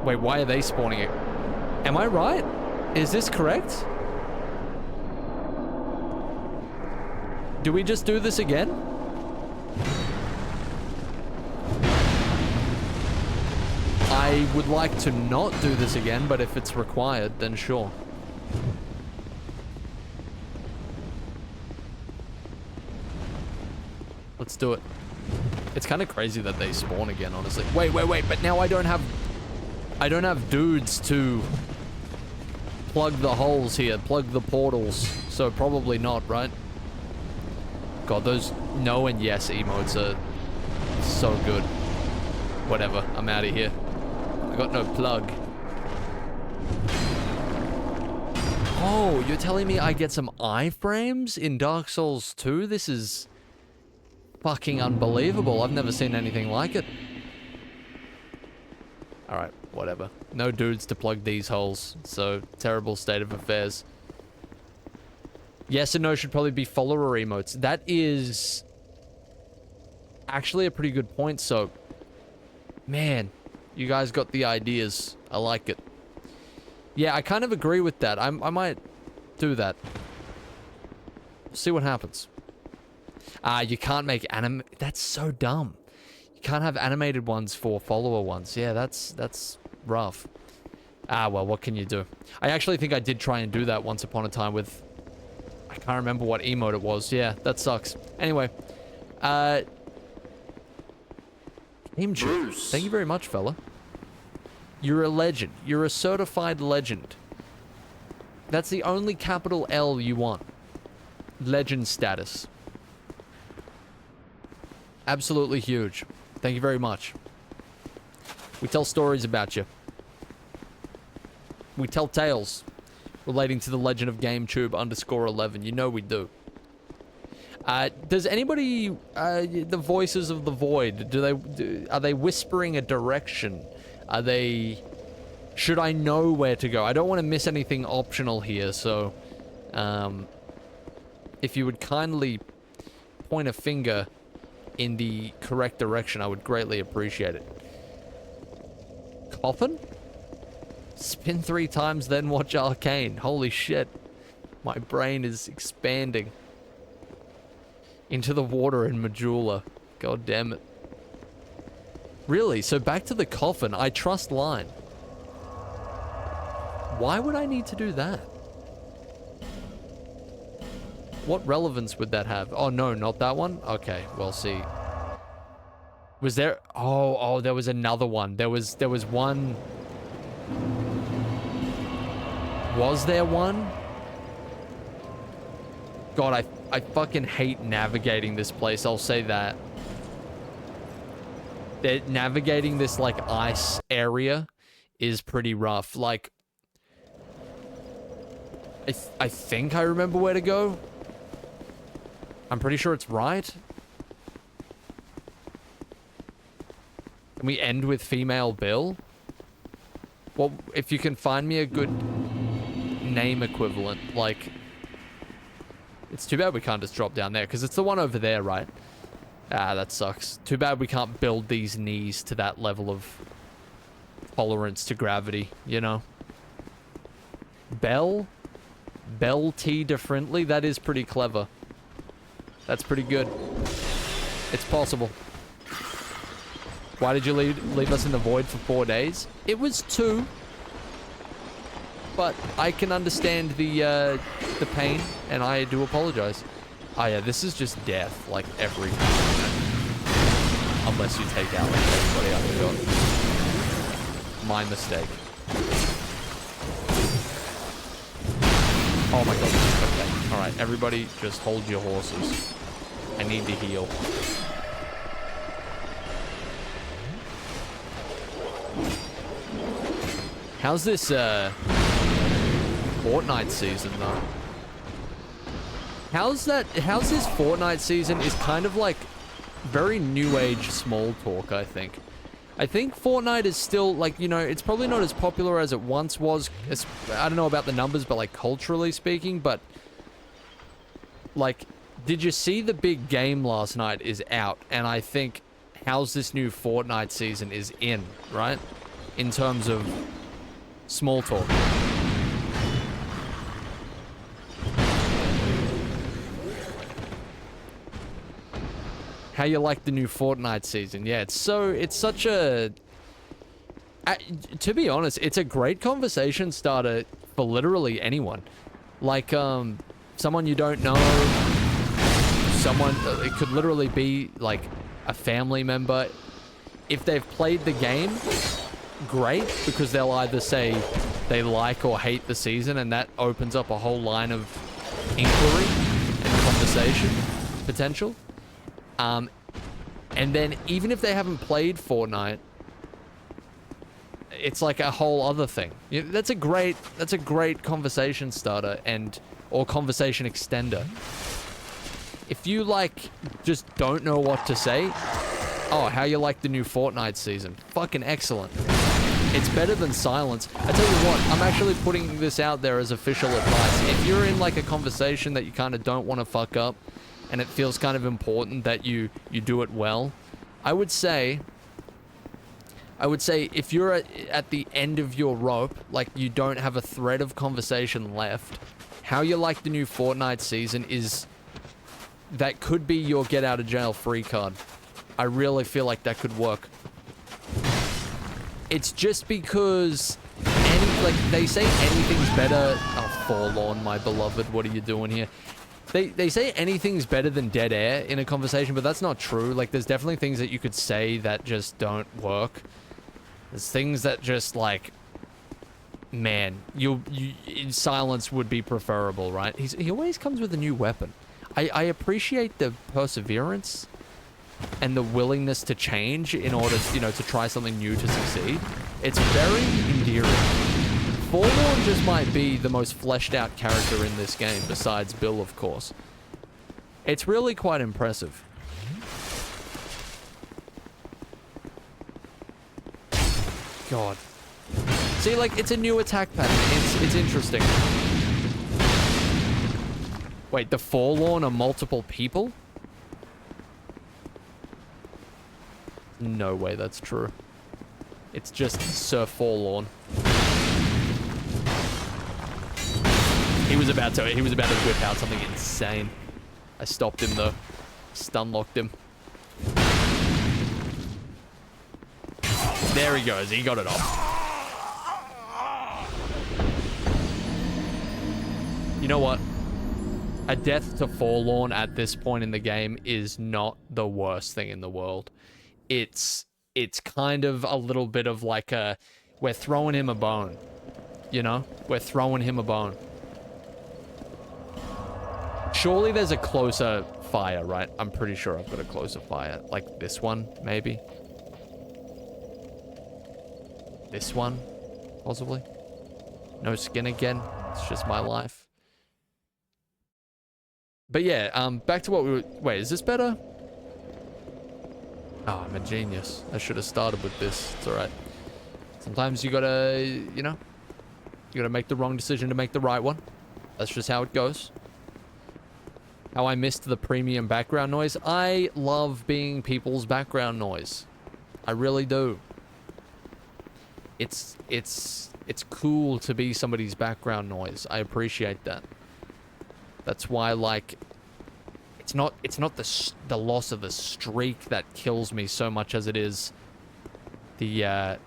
Speaker 1: Wait, why are they spawning it? Am I right? Is this correct? Do we just do this again? I would like to not do this again, but if it's required, then sure. Let's do it. It's kind of crazy that they spawn again, honestly. Wait, but now I don't have dudes to plug the holes here, plug the portals. So probably not, right? God, those no and yes emotes are so good. Whatever, I'm out of here. I got no plug. Oh, you're telling me I get some iframes in Dark Souls 2? This is fucking unbelievable. I've never seen anything like it. Alright, whatever. No dudes to plug these holes, so terrible state of affairs. Yes and no should probably be follower emotes. That is actually a pretty good point, so man, you guys got the ideas. I like it. Yeah, I kind of agree with that. I might do that. See what happens. You can't make that's so dumb. You can't have animated ones for follower ones. Yeah, that's rough. Well, what can you do? I actually think I did try and do that once upon a time with... I can't remember what emote it was. Yeah, that sucks. Anyway. Team Juice. Thank you very much, fella. You're a legend. You're a certified legend. That's the only capital L you want. Legend status. Absolutely huge. Thank you very much. We tell stories about you. We tell tales relating to the legend of GameTube _11. You know we do. Does anybody, the voices of the void, are they whispering a direction? Are they, should I know where to go? I don't want to miss anything optional here, so, if you would kindly point a finger in the correct direction, I would greatly appreciate it. Coffin? Spin 3 times, then watch Arcane. Holy shit. My brain is expanding. Into the water in Majula. God damn it. Really? So back to the coffin. I trust line. Why would I need to do that? What relevance would that have? Oh, no, not that one? Okay, well, see. Was there... Oh, there was another one. There was one... Was there one? God, I fucking hate navigating this place. I'll say that. Navigating this, like, ice area is pretty rough. Like, I think I remember where to go. I'm pretty sure it's right. Can we end with female Bill? Well, if you can find me a good name equivalent, like... It's too bad we can't just drop down there, because it's the one over there, right? Ah, that sucks. Too bad we can't build these knees to that level of tolerance to gravity, you know? Bell T differently? That is pretty clever. That's pretty good. It's possible. Why did you leave us in the void for 4 days? It was 2. But I can understand the pain, and I do apologize. Oh yeah, this is just death, like every time. Unless you take out like everybody I forgot. My mistake. Oh my god. Okay. Alright, everybody just hold your horses. I need to heal. How's this, Fortnite season, though? How's this Fortnite season is kind of like very new age small talk, I think. I think Fortnite is still, like, you know, it's probably not as popular as it once was. I don't know about the numbers, but, like, culturally speaking, but, like, did you see the big game last night is out? And I think how's this new Fortnite season is in, right? In terms of small talk. How you like the new Fortnite season? Yeah, it's such a... to be honest, it's a great conversation starter for literally anyone. Like, someone you don't know, someone, it could literally be, like, a family member. If they've played the game, great, because they'll either say they like or hate the season, and that opens up a whole line of inquiry and conversation potential. And then even if they haven't played Fortnite, it's like a whole other thing. That's a great conversation starter or conversation extender. If you, like, just don't know what to say, oh, how you like the new Fortnite season? Fucking excellent. It's better than silence. I tell you what, I'm actually putting this out there as official advice. If you're in, like, a conversation that you kind of don't want to fuck up, and it feels kind of important that you do it well, I would say if you're at the end of your rope, like you don't have a thread of conversation left, how you like the new Fortnite season that could be your get out of jail free card. I really feel like that could work. It's just because they say anything's better. Oh, Forlorn, my beloved, what are you doing here? They say anything's better than dead air in a conversation, but that's not true. Like, there's definitely things that you could say that just don't work. There's things that just, like, man, silence would be preferable, right? He always comes with a new weapon. I appreciate the perseverance and the willingness to change in order, you know, to try something new to succeed. It's very endearing. Forlorn just might be the most fleshed out character in this game, besides Bill, of course. It's really quite impressive. God. See, like, it's a new attack pattern. It's interesting. Wait, the Forlorn are multiple people? No way that's true. It's just Sir Forlorn. He was about to whip out something insane. I stopped him though. Stun locked him. There he goes. He got it off. You know what? A death to Forlorn at this point in the game is not the worst thing in the world. It's kind of a little bit of like a, we're throwing him a bone. You know? We're throwing him a bone. Surely there's a closer fire, right? I'm pretty sure I've got a closer fire. Like this one, maybe? This one? Possibly? No skin again? It's just my life. But yeah, back to what we were... Wait, is this better? Oh, I'm a genius. I should have started with this. It's alright. Sometimes you gotta, you know... You gotta make the wrong decision to make the right one. That's just how it goes. How I missed the premium background noise. I love being people's background noise. I really do. It's cool to be somebody's background noise. I appreciate that. That's why, like, it's not the loss of the streak that kills me so much as it is the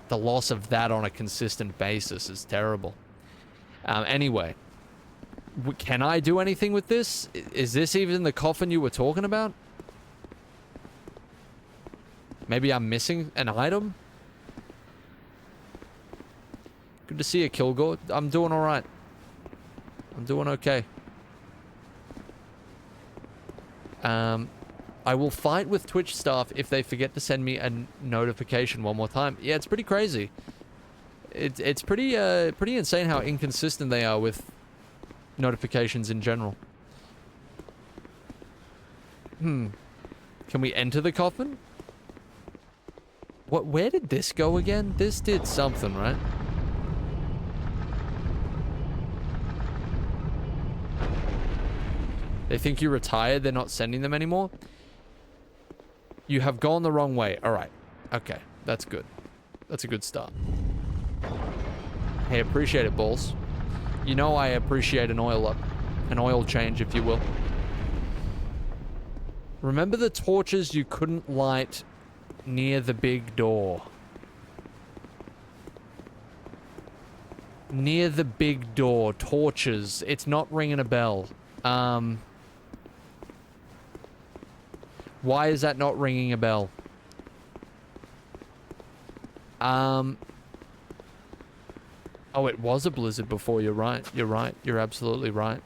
Speaker 1: loss of that on a consistent basis is terrible. Anyway, can I do anything with this? Is this even the coffin you were talking about? Maybe I'm missing an item? Good to see you, Kilgore. I'm doing alright. I'm doing okay. I will fight with Twitch staff if they forget to send me a notification one more time. Yeah, it's pretty crazy. It's pretty insane how inconsistent they are with notifications in general. Can we enter the coffin? Where did this go again? This did something, right? They think you retired, they're not sending them anymore? You have gone the wrong way. Alright. Okay. That's good. That's a good start. Hey, appreciate it, balls. You know I appreciate an oil up. An oil change, if you will. Remember the torches you couldn't light near the big door. Near the big door. Torches. It's not ringing a bell. Why is that not ringing a bell? Oh, it was a blizzard before. You're right. You're right. You're absolutely right.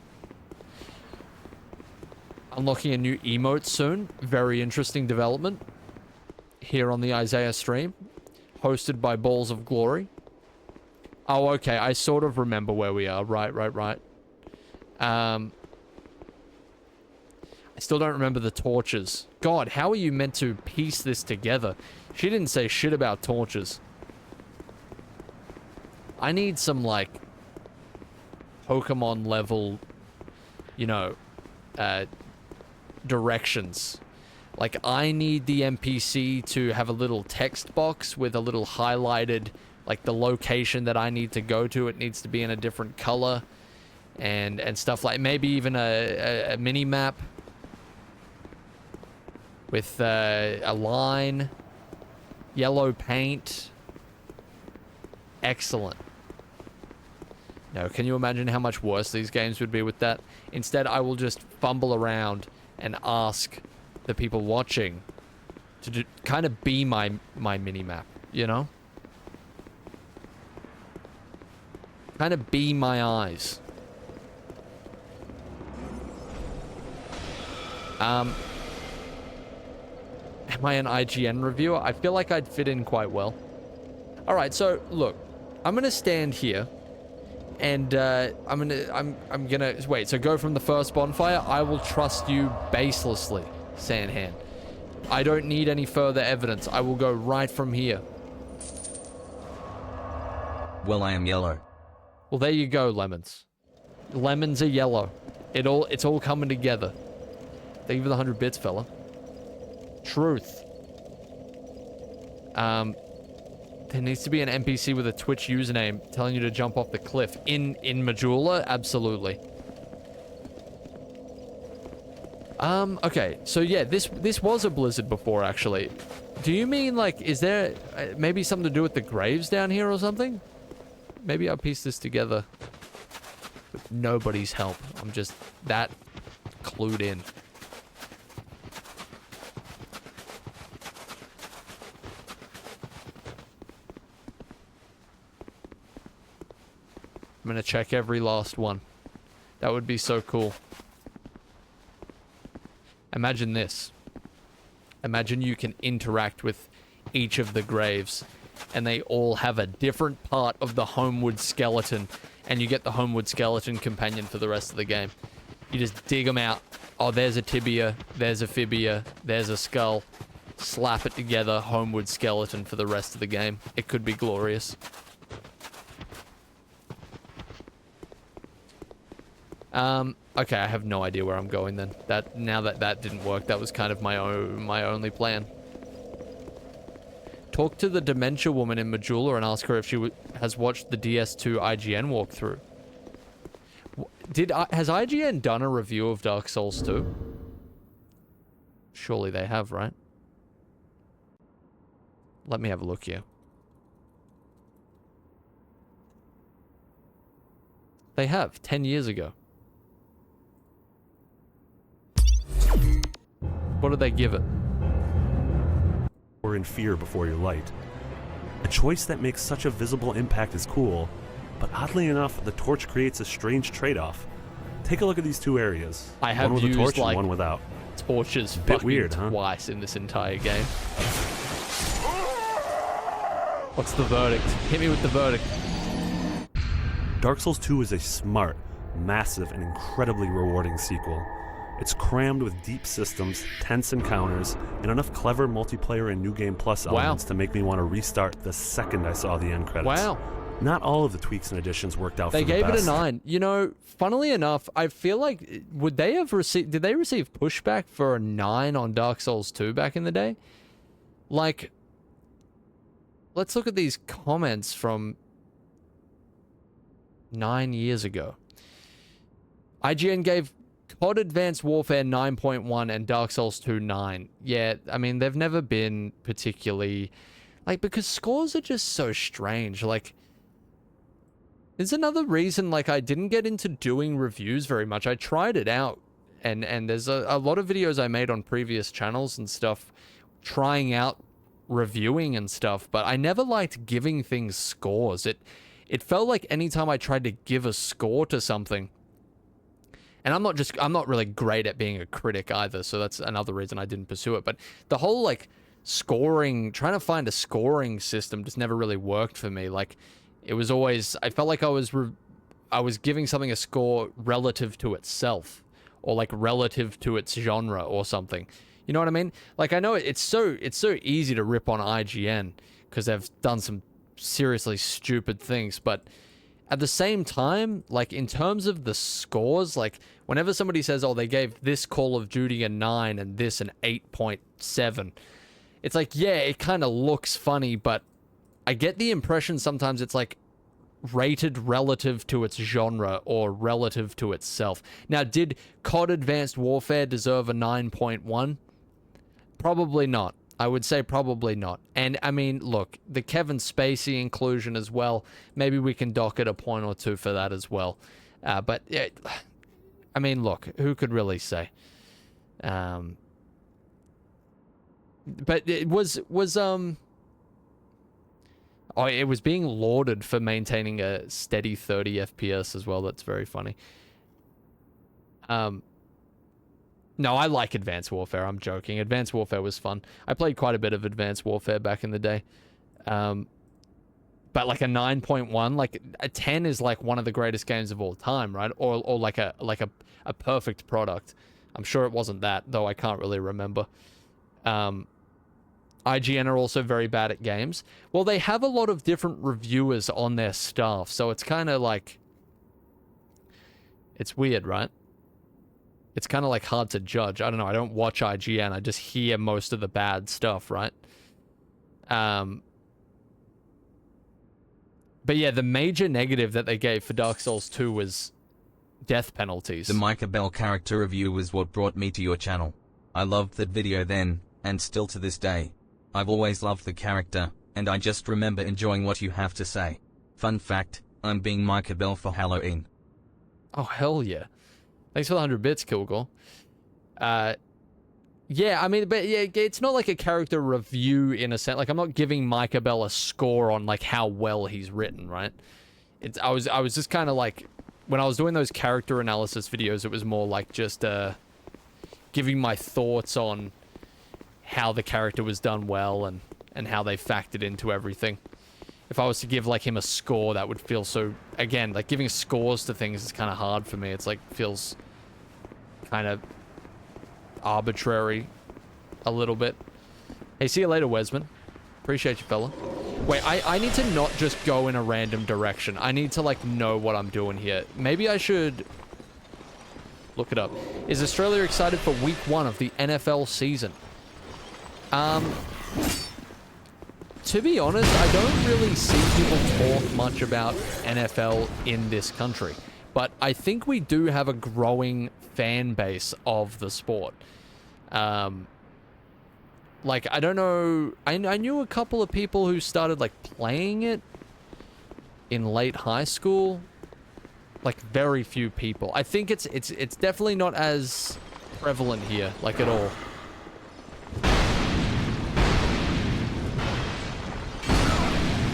Speaker 1: Unlocking a new emote soon. Very interesting development. Here on the Eyezayar stream. Hosted by Balls of Glory. Oh, okay. I sort of remember where we are. Right. I still don't remember the torches. God, how are you meant to piece this together? She didn't say shit about torches. I need some, like, Pokemon level, you know, directions. Like, I need the NPC to have a little text box with a little highlighted, like, the location that I need to go to. It needs to be in a different color and stuff like, maybe even a mini map with a line, yellow paint. Excellent. No, can you imagine how much worse these games would be with that? Instead, I will just fumble around and ask the people watching to kind of be my mini-map, you know? Kind of be my eyes. Am I an IGN reviewer? I feel like I'd fit in quite well. Alright, so, look. I'm gonna stand here. And, I'm gonna... Wait, so go from the first bonfire? I will trust you baselessly, Sandhand. I don't need any further evidence. I will go right from here.
Speaker 2: Well, I am yellow.
Speaker 1: Well, there you go, lemons. Lemons are yellow. It's all coming together. Thank you for the 100 bits, fella. Truth. There needs to be an NPC with a Twitch username telling you to jump off the cliff. In Majula? Absolutely. Okay, so yeah, this was a blizzard before, actually. Do you mean, like, is there maybe something to do with the graves down here or something? Maybe I'll piece this together with nobody's help. I'm just that clued in. I'm gonna check every last one. That would be so cool. Imagine this. Imagine you can interact with each of the graves, and they all have a different part of the Homewood skeleton, and you get the Homewood skeleton companion for the rest of the game. You just dig them out. Oh, there's a tibia, there's a fibia, there's a skull. Slap it together, Homewood skeleton for the rest of the game. It could be glorious. Okay, I have no idea where I'm going then. Now that didn't work, that was kind of my only plan. Talk to the dementia woman in Majula and ask her if she has watched the DS2 IGN walkthrough. Has IGN done a review of Dark Souls 2? Surely they have, right? Let me have a look here. They have, 10 years ago. What did they give it?
Speaker 5: Or in fear before your light. A choice that makes such a visible impact is cool, but oddly enough, the torch creates a strange trade-off. Take a look at these two areas.
Speaker 1: I have
Speaker 5: one with
Speaker 1: used,
Speaker 5: a torch
Speaker 1: like,
Speaker 5: and one without.
Speaker 1: Torches
Speaker 5: Bit
Speaker 1: fucking
Speaker 5: weird, huh?
Speaker 1: twice in this entire game. What's the verdict? Hit me with the verdict.
Speaker 5: Dark Souls 2 is a smart, massive, and incredibly rewarding sequel. It's crammed with deep systems, tense encounters, and enough clever multiplayer and New Game Plus elements to make me want to restart the second I saw the end credits.
Speaker 1: Wow.
Speaker 5: Not all of the tweaks and additions worked out for the best.
Speaker 1: They gave it a 9. You know, funnily enough, I feel like, did they receive pushback for a 9 on Dark Souls 2 back in the day? Like, let's look at these comments from 9 years ago. IGN gave COD Advanced Warfare 9.1 and Dark Souls 2 9. Yeah, I mean, they've never been particularly... Like, because scores are just so strange. Like, there's another reason, like, I didn't get into doing reviews very much. I tried it out, and there's a lot of videos I made on previous channels and stuff, trying out reviewing and stuff, but I never liked giving things scores. It felt like anytime I tried to give a score to something, and I'm not really great at being a critic either, so that's another reason I didn't pursue it. But the whole, like, trying to find a scoring system just never really worked for me. Like, it was always, I felt like I was giving something a score relative to itself, or like relative to its genre or something. You know what I mean? Like, I know it's so easy to rip on IGN because they've done some seriously stupid things, but at the same time, like, in terms of the scores, like, whenever somebody says, oh, they gave this Call of Duty a 9 and this an 8.7, it's like, yeah, it kind of looks funny, but I get the impression sometimes it's, like, rated relative to its genre or relative to itself. Now, did COD Advanced Warfare deserve a 9.1? Probably not. I would say probably not. And, I mean, look, the Kevin Spacey inclusion as well, maybe we can dock it a point or two for that as well. But, I mean, look, who could really say? But it was oh, it was being lauded for maintaining a steady 30 FPS as well. That's very funny. No, I like Advanced Warfare. I'm joking. Advanced Warfare was fun. I played quite a bit of Advanced Warfare back in the day. But like a 9.1, like a 10 is like one of the greatest games of all time, right? Or like a perfect product. I'm sure it wasn't that, though I can't really remember. IGN are also very bad at games. Well, they have a lot of different reviewers on their staff, so it's kind of like... It's weird, right? It's kind of like hard to judge. I don't know. I don't watch IGN. I just hear most of the bad stuff, right? But yeah, the major negative that they gave for Dark Souls 2 was death penalties.
Speaker 2: The Micah Bell character review was what brought me to your channel. I loved that video then, and still to this day. I've always loved the character, and I just remember enjoying what you have to say. Fun fact, I'm being Micah Bell for Halloween.
Speaker 1: Oh, hell yeah. Thanks for the 100 bits, Kilgore. Yeah, I mean, but yeah, it's not like a character review in a sense. Like, I'm not giving Micah Bell a score on, like, how well he's written, right? I was just kind of like, when I was doing those character analysis videos, it was more like just, giving my thoughts on how the character was done well and how they factored into everything. If I was to give, like, him a score, that would feel so... Again, like, giving scores to things is kind of hard for me. It's, like, feels kind of arbitrary a little bit. Hey, see you later, Wesman. Appreciate you, fella. Wait, I need to not just go in a random direction. I need to, like, know what I'm doing here. Maybe I should... look it up. Is Australia excited for week 1 of the NFL season? To be honest, I don't really see people talk much about NFL in this country. But I think we do have a growing fan base of the sport. Like, I don't know... I knew a couple of people who started, like, playing it in late high school. Like, very few people. I think it's definitely not as prevalent here, like, at all.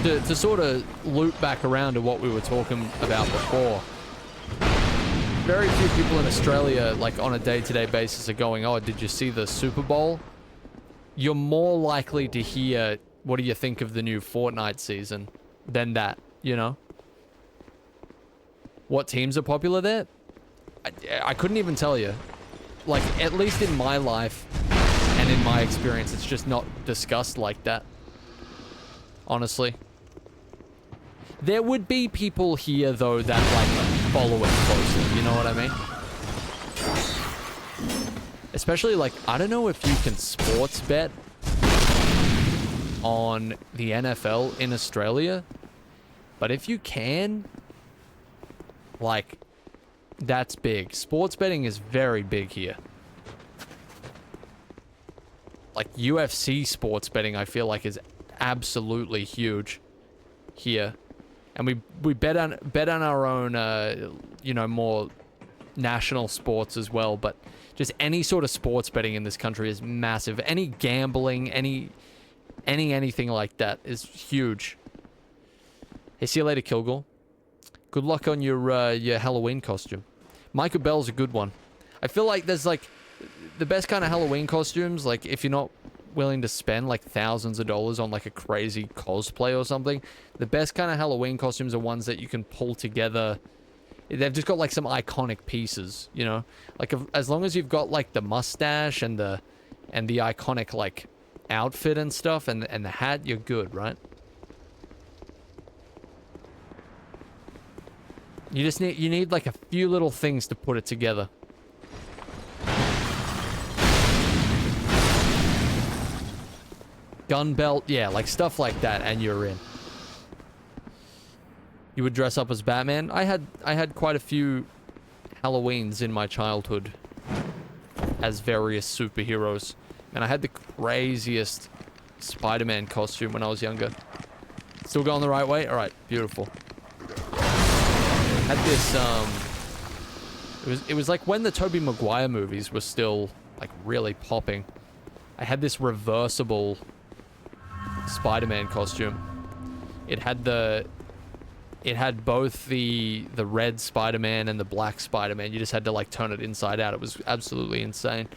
Speaker 1: To sort of loop back around to what we were talking about before, very few people in Australia, like, on a day-to-day basis are going, oh, did you see the Super Bowl? You're more likely to hear, what do you think of the new Fortnite season, than that, you know? What teams are popular there? I couldn't even tell you. Like, at least in my life and in my experience, it's just not discussed like that. Honestly. There would be people here, though, that, like, follow it closely. You know what I mean? Especially, like, I don't know if you can sports bet on the NFL in Australia. But if you can, like, that's big. Sports betting is very big here. Like, UFC sports betting, I feel like, is absolutely huge here. And we bet on our own, you know, more national sports as well. But just any sort of sports betting in this country is massive. Any gambling, anything like that is huge. Hey, see you later, Kilgore. Good luck on your Halloween costume. Micah Bell's a good one. I feel like there's, like, the best kind of Halloween costumes, like, if you're not willing to spend, like, thousands of dollars on, like, a crazy cosplay or something, the best kind of Halloween costumes are ones that you can pull together. They've just got, like, some iconic pieces, you know? Like, as long as you've got, like, the mustache and the iconic, like, outfit and stuff and the hat, you're good, right? You need like a few little things to put it together. Gun belt, yeah, like stuff like that, and you're in. You would dress up as Batman? I had quite a few Halloweens in my childhood as various superheroes. And I had the craziest Spider-Man costume when I was younger. Still going the right way? Alright, beautiful. Had this, it was like when the Tobey Maguire movies were still, like, really popping. I had this reversible Spider-Man costume. It had both the red Spider-Man and the black Spider-Man. You just had to, like, turn it inside out. It was absolutely insane.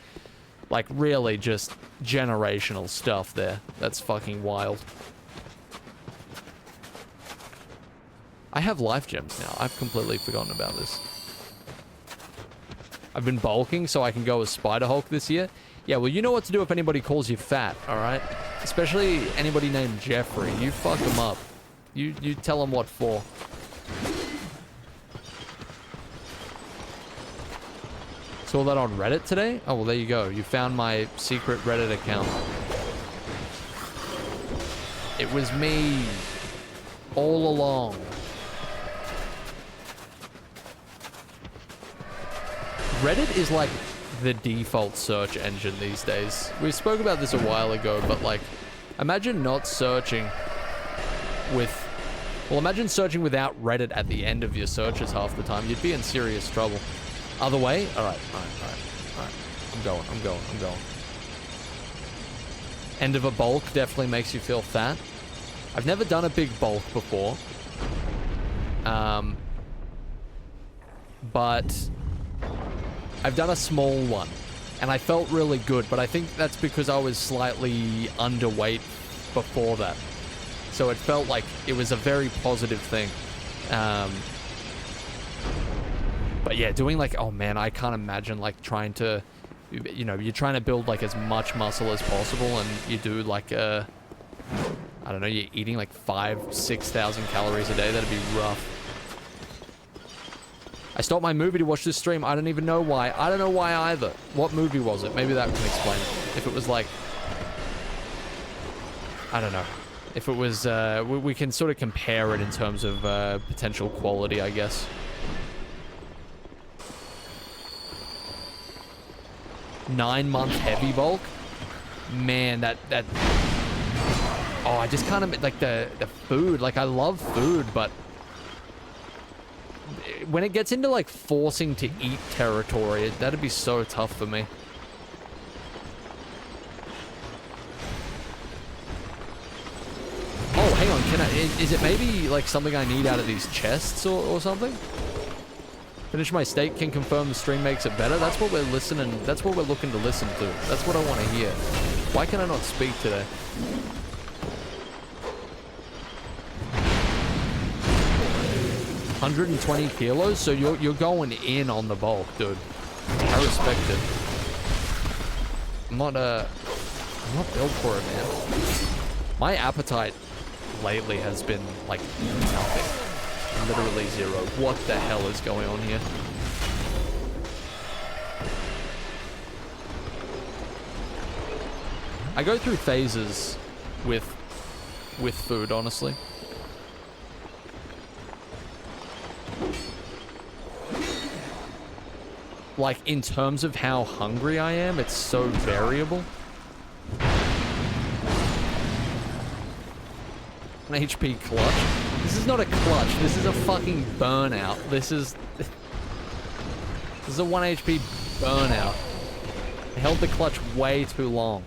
Speaker 1: Like, really just generational stuff there. That's fucking wild. I have life gems now. I've completely forgotten about this. I've been bulking so I can go as Spider-Hulk this year. Yeah, well, you know what to do if anybody calls you fat, alright? Especially anybody named Jeffrey. You fuck them up. You tell them what for. Saw that on Reddit today? Oh, well, there you go. You found my secret Reddit account. It was me all along. Reddit is like the default search engine these days. We spoke about this a while ago, but like, imagine not searching with... Well, imagine searching without Reddit at the end of your searches half the time. You'd be in serious trouble. Other way? Alright. I'm going. End of a bulk definitely makes you feel fat. I've never done a big bulk before. But I've done a small one. And I felt really good, but I think that's because I was slightly underweight before that. So it felt like it was a very positive thing. But yeah, doing like, oh man, I can't imagine like trying to, you know, you're trying to build like as much muscle as possible, and you do like I don't know, you're eating like 5,000-6,000 calories a day. That'd be rough. I stopped my movie to watch this stream. I don't even know why. I don't know why either. What movie was it? Maybe that can explain it. If it was like, I don't know. If it was, we can sort of compare it in terms of potential quality, I guess. Nine-month heavy bulk? Man, that... Oh, I just can't... Like, the food. Like, I love food, but... When it gets into, like, forcing to eat territory, that'd be so tough for me. Oh, hang on, is it maybe, like, something I need out of these chests or something? Finish my steak, can confirm the stream makes it better. That's what we're that's what we're looking to listen to. That's what I want to hear. Why can I not speak today? $120 kilos? So you're going in on the bulk, dude. I respect it. I'm not built for it, man. My appetite lately has been like nothing. Literally zero. What the hell is going on here? I go through phases with food, honestly. Like, in terms of how hungry I am, it's so variable. An HP clutch. This is not a clutch. This is a fucking burnout. This is a 1 HP burnout. I held the clutch way too long.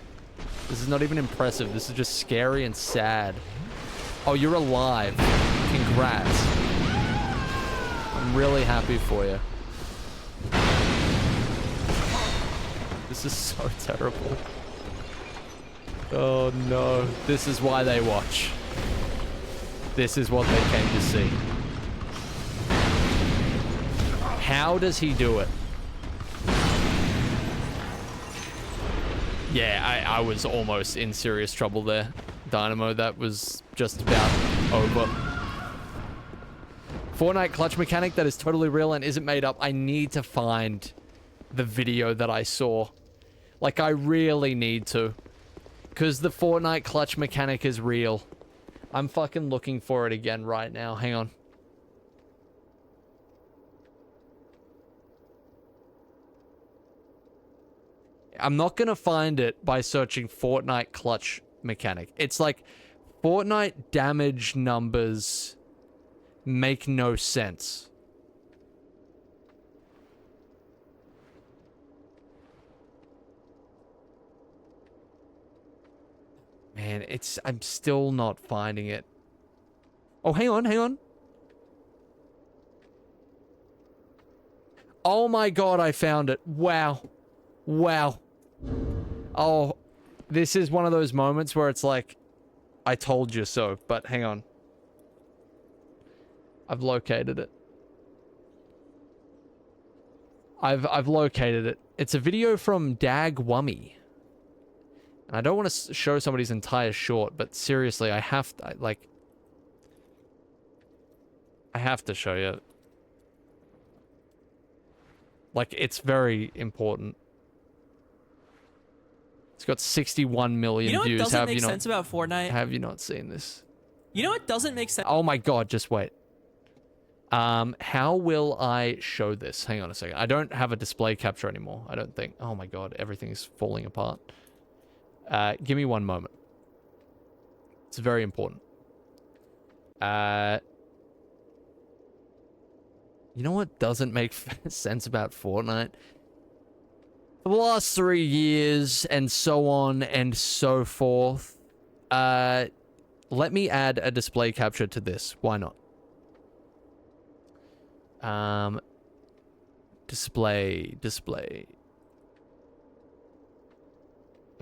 Speaker 1: This is not even impressive. This is just scary and sad. Oh, you're alive. Congrats. I'm really happy for you. This is so terrible. Oh no. This is why they watch. This is what they came to see. How does he do it? Yeah, I was almost in serious trouble there, Dynamo. That was just about over. Fortnite clutch mechanic that is totally real and isn't made up. I need to find the video that I saw. Like, I really need to. Because the Fortnite clutch mechanic is real. I'm fucking looking for it again right now. Hang on. I'm not gonna find it by searching Fortnite clutch mechanic. It's like Fortnite damage numbers make no sense. Man, I'm still not finding it. Oh, hang on. Oh my god, I found it. Wow. Oh, this is one of those moments where it's like, I told you so, but hang on. I've located it. I've located it. It's a video from Dag Wummy. And I don't want to show somebody's entire short, but seriously, I have to, I have to show you. Like, it's very important. It's got 61 million
Speaker 6: You know what
Speaker 1: views.
Speaker 6: doesn't
Speaker 1: Have
Speaker 6: make
Speaker 1: you not?
Speaker 6: sense about Fortnite?
Speaker 1: Have you not seen this?
Speaker 6: You know what doesn't make sense?
Speaker 1: Oh my god, just wait. How will I show this? Hang on a second. I don't have a display capture anymore, I don't think. Oh my god, everything's falling apart. Give me one moment. It's very important. You know what doesn't make sense about Fortnite? For the last 3 years, and so on and so forth, let me add a display capture to this. Why not? Display.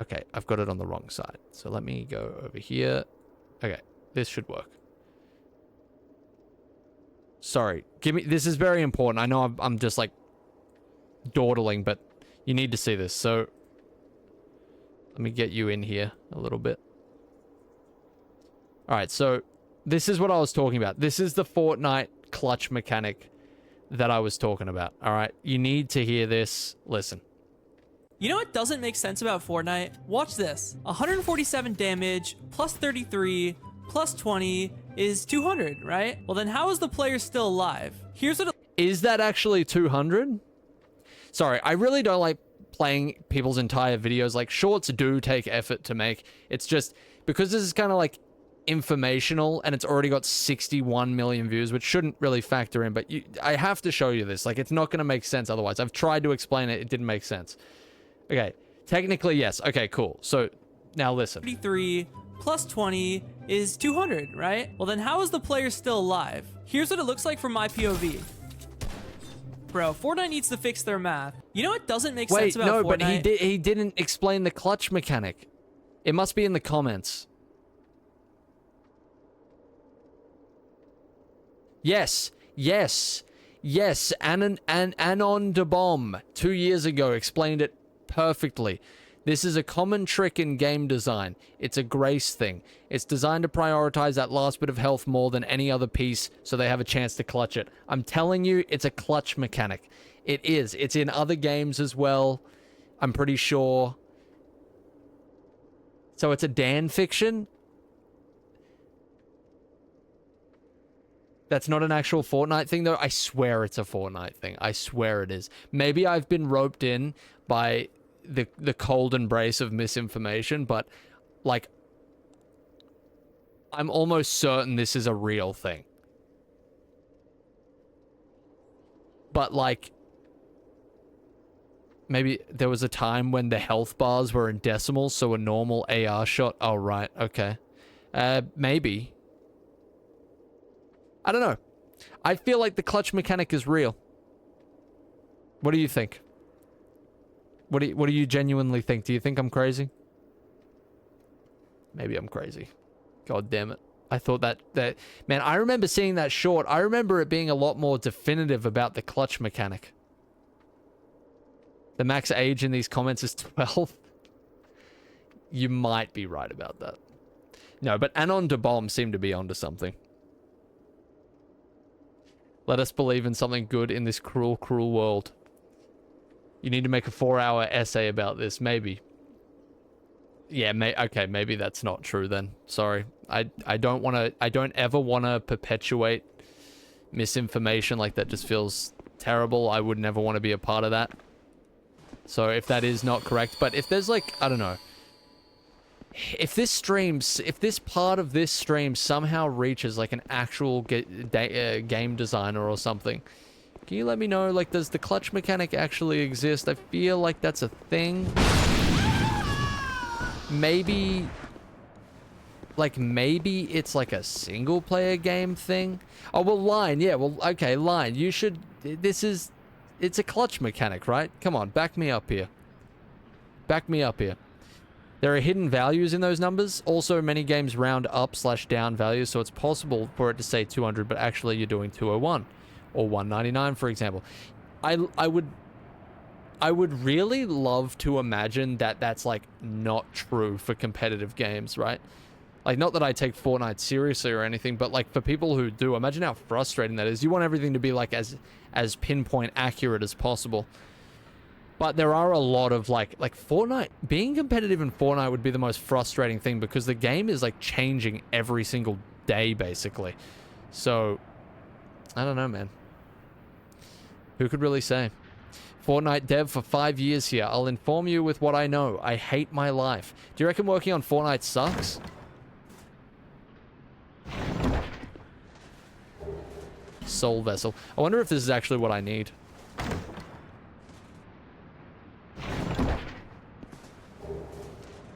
Speaker 1: Okay, I've got it on the wrong side. So let me go over here. Okay, this should work. Sorry, this is very important. I know I'm just like dawdling, but you need to see this. So let me get you in here a little bit. All right, so this is what I was talking about. This is the Fortnite clutch mechanic that I was talking about. All right, you need to hear this. Listen.
Speaker 6: You know what doesn't make sense about Fortnite? Watch this. 147 damage, plus 33, plus 20 is 200, right? Well, then how is the player still alive? Here's what...
Speaker 1: Is that actually 200? Sorry, I really don't like playing people's entire videos. Like, shorts do take effort to make. It's just, because this is kind of like informational, and it's already got 61 million views, which shouldn't really factor in, but I have to show you this. Like, it's not going to make sense otherwise. I've tried to explain it. It didn't make sense. Okay, technically, yes. Okay, cool. So, now listen.
Speaker 6: 33 plus 20 is 200, right? Well, then how is the player still alive? Here's what it looks like from my POV. Bro, Fortnite needs to fix their math. You know what doesn't make sense about Fortnite?
Speaker 1: Wait, no, but he didn't explain the clutch mechanic. It must be in the comments. Yes. Anon de Bomb 2 years ago explained it perfectly. This is a common trick in game design. It's a grace thing. It's designed to prioritize that last bit of health more than any other piece so they have a chance to clutch it. I'm telling you, it's a clutch mechanic. It is. It's in other games as well, I'm pretty sure. So it's a Dan fiction? That's not an actual Fortnite thing, though? I swear it's a Fortnite thing. I swear it is. Maybe I've been roped in by the cold embrace of misinformation, but, like, I'm almost certain this is a real thing. But, like, maybe there was a time when the health bars were in decimals, so a normal AR shot... Oh, right, okay. Maybe. I don't know. I feel like the clutch mechanic is real. What do you think? What do you genuinely think? Do you think I'm crazy? Maybe I'm crazy. God damn it. I thought that man, I remember seeing that short. I remember it being a lot more definitive about the clutch mechanic. The max age in these comments is 12. You might be right about that. No, but Anon de Bomb seemed to be onto something. Let us believe in something good in this cruel, cruel world. You need to make a 4-hour essay about this, maybe. Yeah, okay, maybe that's not true then. Sorry. I don't ever want to perpetuate misinformation. Like, that just feels terrible. I would never want to be a part of that. So if that is not correct, but if there's like, I don't know. If this part of this stream somehow reaches like an actual game designer or something, can you let me know, like, does the clutch mechanic actually exist? I feel like that's a thing. Maybe it's like a single player game thing. Oh, well, Line, yeah, well, okay, Line, you should, it's a clutch mechanic, right? Come on, back me up here. Back me up here. There are hidden values in those numbers. Also, many games round up/down values, so it's possible for it to say 200, but actually you're doing 201 or 199, for example. I would really love to imagine that that's like not true for competitive games, right? Like, not that I take Fortnite seriously or anything, but like for people who do, imagine how frustrating that is. You want everything to be like as pinpoint accurate as possible. But there are a lot of like Fortnite, being competitive in Fortnite would be the most frustrating thing because the game is like changing every single day basically. So I don't know, man. Who could really say? Fortnite dev for 5 years here. I'll inform you with what I know. I hate my life. Do you reckon working on Fortnite sucks? Soul Vessel. I wonder if this is actually what I need.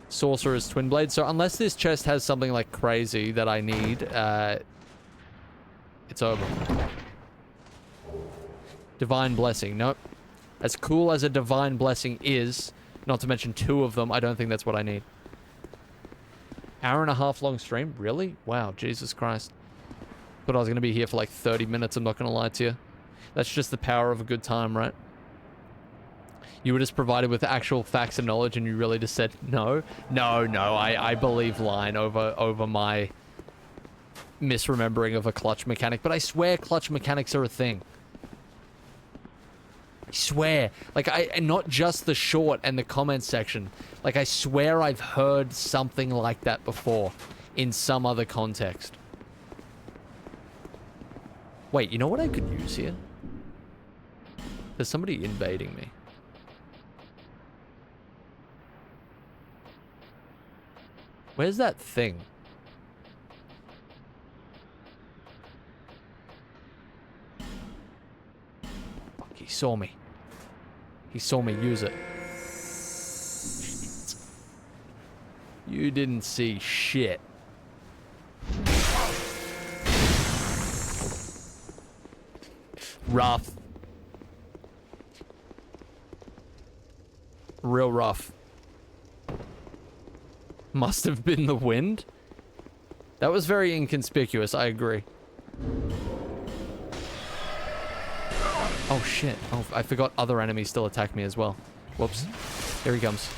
Speaker 1: Sorcerer's Twin Blade. So unless this chest has something like crazy that I need, it's over. Divine Blessing. Nope. As cool as a Divine Blessing is, not to mention 2 of them, I don't think that's what I need. Hour and a half long stream? Really? Wow, Jesus Christ. Thought I was going to be here for like 30 minutes, I'm not going to lie to you. That's just the power of a good time, right? You were just provided with actual facts and knowledge and you really just said, no, I believe line over my misremembering of a clutch mechanic. But I swear clutch mechanics are a thing. I swear. Like, and not just the short and the comment section. Like, I swear I've heard something like that before in some other context. Wait, you know what I could use here? There's somebody invading me. Where's that thing? Fuck, he saw me. He saw me use it. You didn't see shit. Rough. Real rough. Must have been the wind. That was very inconspicuous, I agree. Oh shit. Oh, I forgot other enemies still attack me as well. Whoops. Here he comes.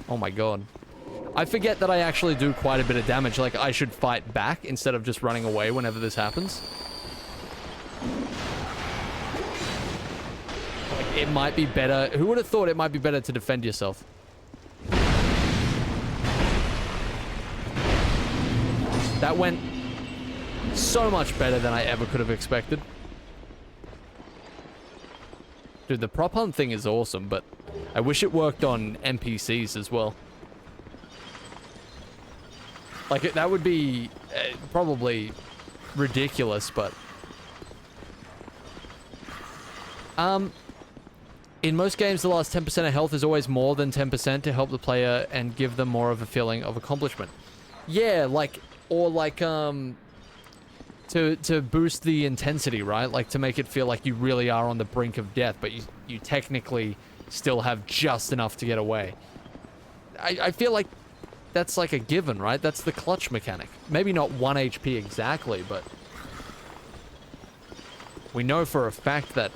Speaker 1: Oh my god. I forget that I actually do quite a bit of damage. Like, I should fight back instead of just running away whenever this happens. Like, it might be better... Who would have thought it might be better to defend yourself? That went so much better than I ever could have expected. Dude, the prop hunt thing is awesome, but I wish it worked on NPCs as well. Like, that would be probably ridiculous, but... In most games, the last 10% of health is always more than 10% to help the player and give them more of a feeling of accomplishment. Yeah, like... Or like, to boost the intensity, right? Like, to make it feel like you really are on the brink of death, but you technically still have just enough to get away. I feel like that's like a given, right? That's the clutch mechanic. Maybe not 1 HP exactly, but... We know for a fact that...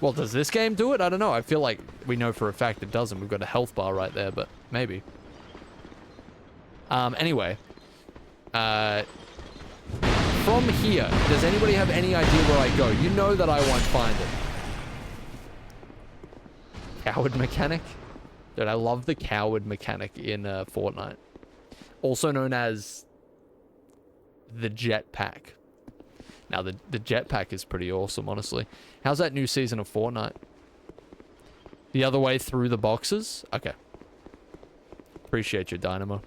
Speaker 1: Well, does this game do it? I don't know. I feel like we know for a fact it doesn't. We've got a health bar right there, but maybe. Anyway. From here, does anybody have any idea where I go? You know that I won't find it. Coward mechanic? Dude, I love the coward mechanic in Fortnite. Also known as the jetpack. Now, the jetpack is pretty awesome, honestly. How's that new season of Fortnite? The other way through the boxes? Okay. Appreciate your dynamo.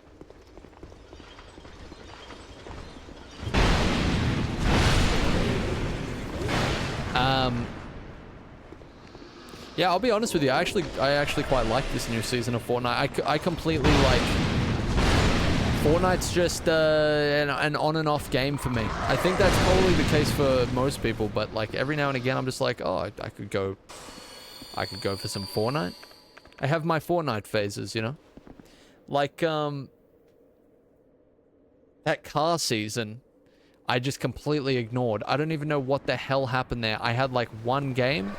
Speaker 1: Yeah, I'll be honest with you. I actually quite like this new season of Fortnite. I completely like... Fortnite's just an on and off game for me. I think that's probably the case for most people, but like every now and again, I'm just like, oh, I could go for some Fortnite. I have my Fortnite phases, you know. Like that car season, I just completely ignored. I don't even know what the hell happened there. I had like one game,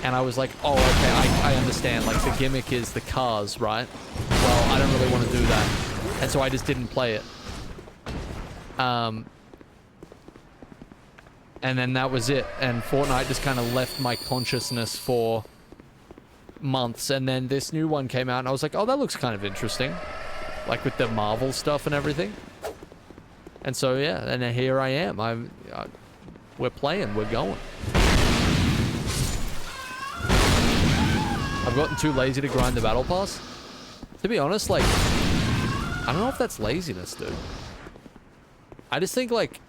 Speaker 1: and I was like, oh, okay, I understand. Like the gimmick is the cars, right? Well, I don't really want to do that. And so I just didn't play it. And then that was it. And Fortnite just kind of left my consciousness for months. And then this new one came out and I was like, oh, that looks kind of interesting. Like with the Marvel stuff and everything. And so, yeah, and then here I am. We're playing, we're going. I've gotten too lazy to grind the battle pass. To be honest, like, I don't know if that's laziness, dude. I just think, like,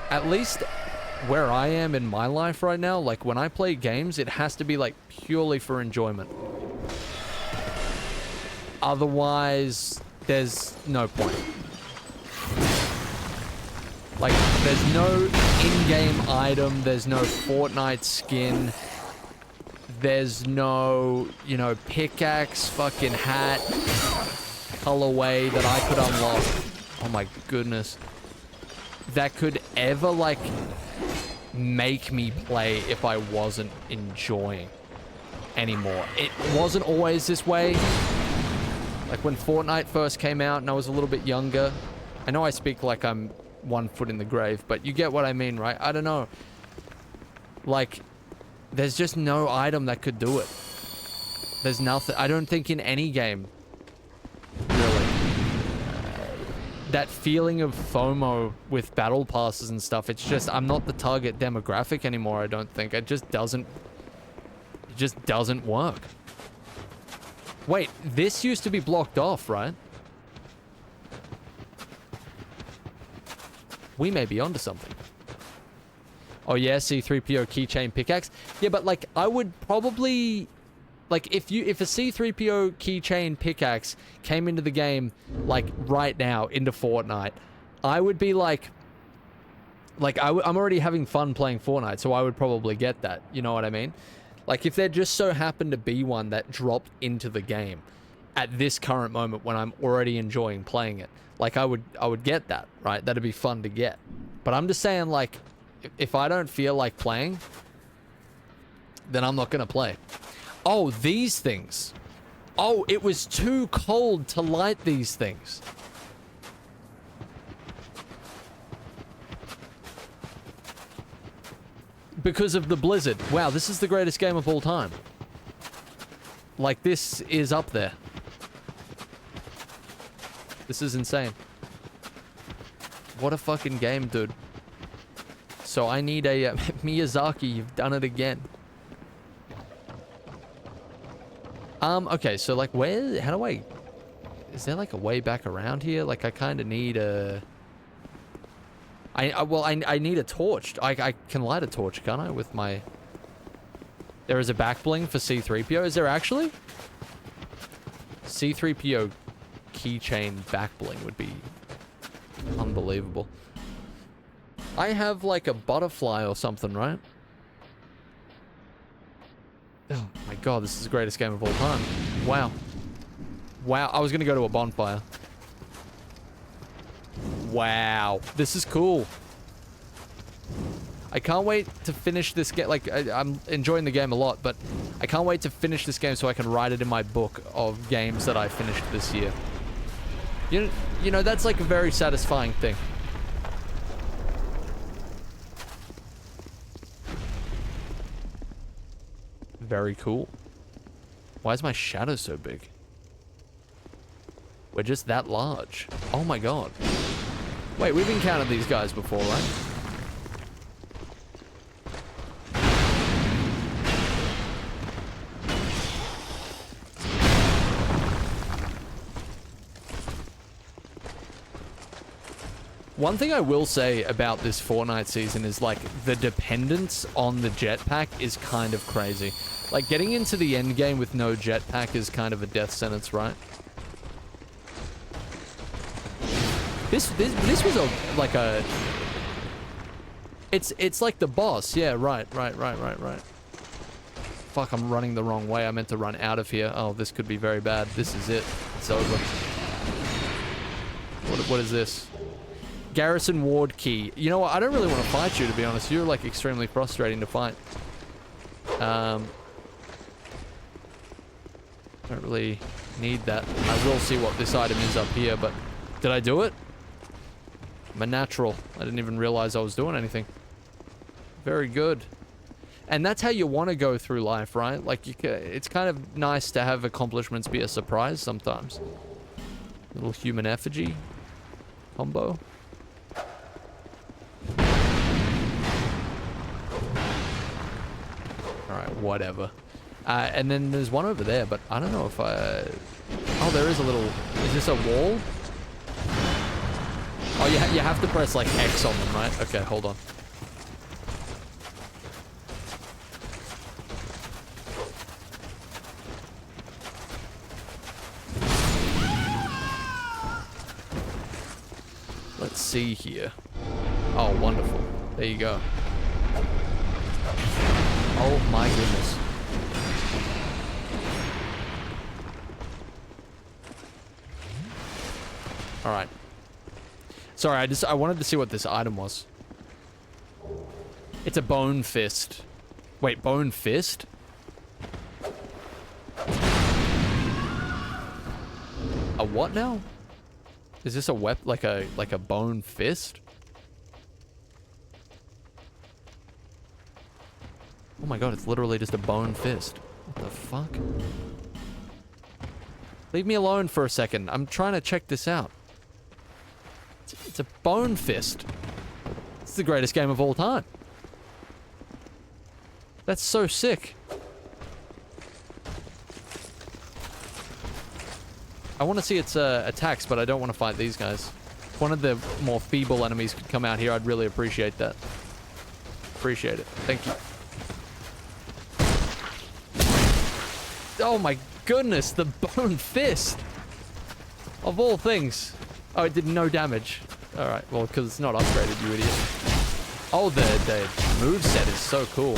Speaker 1: at least where I am in my life right now, like, when I play games, it has to be, like, purely for enjoyment. Otherwise, there's no point. Like, there's no in-game item, there's no Fortnite skin, there's no, you know, pickaxe, fucking hat, colorway that I could unlock. Oh my goodness. That could ever, like, make me play if I wasn't enjoying anymore. It wasn't always this way. Like, when Fortnite first came out and I was a little bit younger, I know I speak like I'm 1 foot in the grave, but you get what I mean, right? I don't know. Like, there's just no item that could do it. There's nothing. I don't think in any game, really. That feeling of FOMO with battle passes and stuff, it's just, I'm not the target demographic anymore, I don't think. It just doesn't work. Wait, this used to be blocked off, right? We may be onto something. Oh yeah, C3PO keychain pickaxe. Yeah, but like, I would probably... Like, if a C3PO keychain pickaxe came into the game, like, right now, into Fortnite, I would be like... I'm already having fun playing Fortnite, so I would probably get that. You know what I mean? Like, if there just so happened to be one that dropped into the game at this current moment when I'm already enjoying playing it, like, I would get that, right? That'd be fun to get. But I'm just saying, like, if I don't feel like playing, then I'm not gonna play. Oh, these things. Oh, it was too cold to light these things. Because of the blizzard. Wow, this is the greatest game of all time. Like, this is up there. This is insane. What a fucking game, dude. So I need a... Miyazaki, you've done it again. Okay, so, like, where... How do I... Is there, like, a way back around here? Like, I kind of need a... I need a torch. I can light a torch, can't I? With my... There is a back bling for C3PO. Is there actually? C3PO keychain back bling would be unbelievable. I have like a butterfly or something, right? Oh my god, this is the greatest game of all time. Wow. Wow, I was gonna go to a bonfire. Wow, this is cool. I can't wait to finish this game. Like, I'm enjoying the game a lot, but I can't wait to finish this game so I can write it in my book of games that I finished this year. You know, that's like a very satisfying thing. Very cool. Why is my shadow so big? We're just that large. Oh my god. Wait, we've encountered these guys before, right? One thing I will say about this Fortnite season is, like, the dependence on the jetpack is kind of crazy. Like, getting into the end game with no jetpack is kind of a death sentence, right? This was like a... It's like the boss. Yeah, right. Fuck, I'm running the wrong way. I meant to run out of here. Oh, this could be very bad. This is it. It's over. What is this? Garrison Ward key. You know what? I don't really want to fight you, to be honest. You're, like, extremely frustrating to fight. Don't really need that. I will see what this item is up here, but... Did I do it? I'm a natural. I didn't even realize I was doing anything. Very good. And that's how you want to go through life, right? Like, it's kind of nice to have accomplishments be a surprise sometimes. Little human effigy combo. Alright, whatever. And then there's one over there, but I don't know if I... Oh, there is a little... Is this a wall? Oh, you have to press, like, X on them, right? Okay, hold on. Let's see here. Oh, wonderful. There you go. Oh my goodness. All right. Sorry, I wanted to see what this item was. It's a bone fist. Wait, bone fist? A what now? Is this a like a bone fist? Oh my god, it's literally just a bone fist. What the fuck? Leave me alone for a second. I'm trying to check this out. It's a bone fist. It's the greatest game of all time. That's so sick. I want to see its attacks, but I don't want to fight these guys. If one of the more feeble enemies could come out here, I'd really appreciate that. Appreciate it. Thank you. Oh my goodness, the bone fist! Of all things. Oh, it did no damage. Alright, well, because it's not upgraded, you idiot. Oh, the moveset is so cool.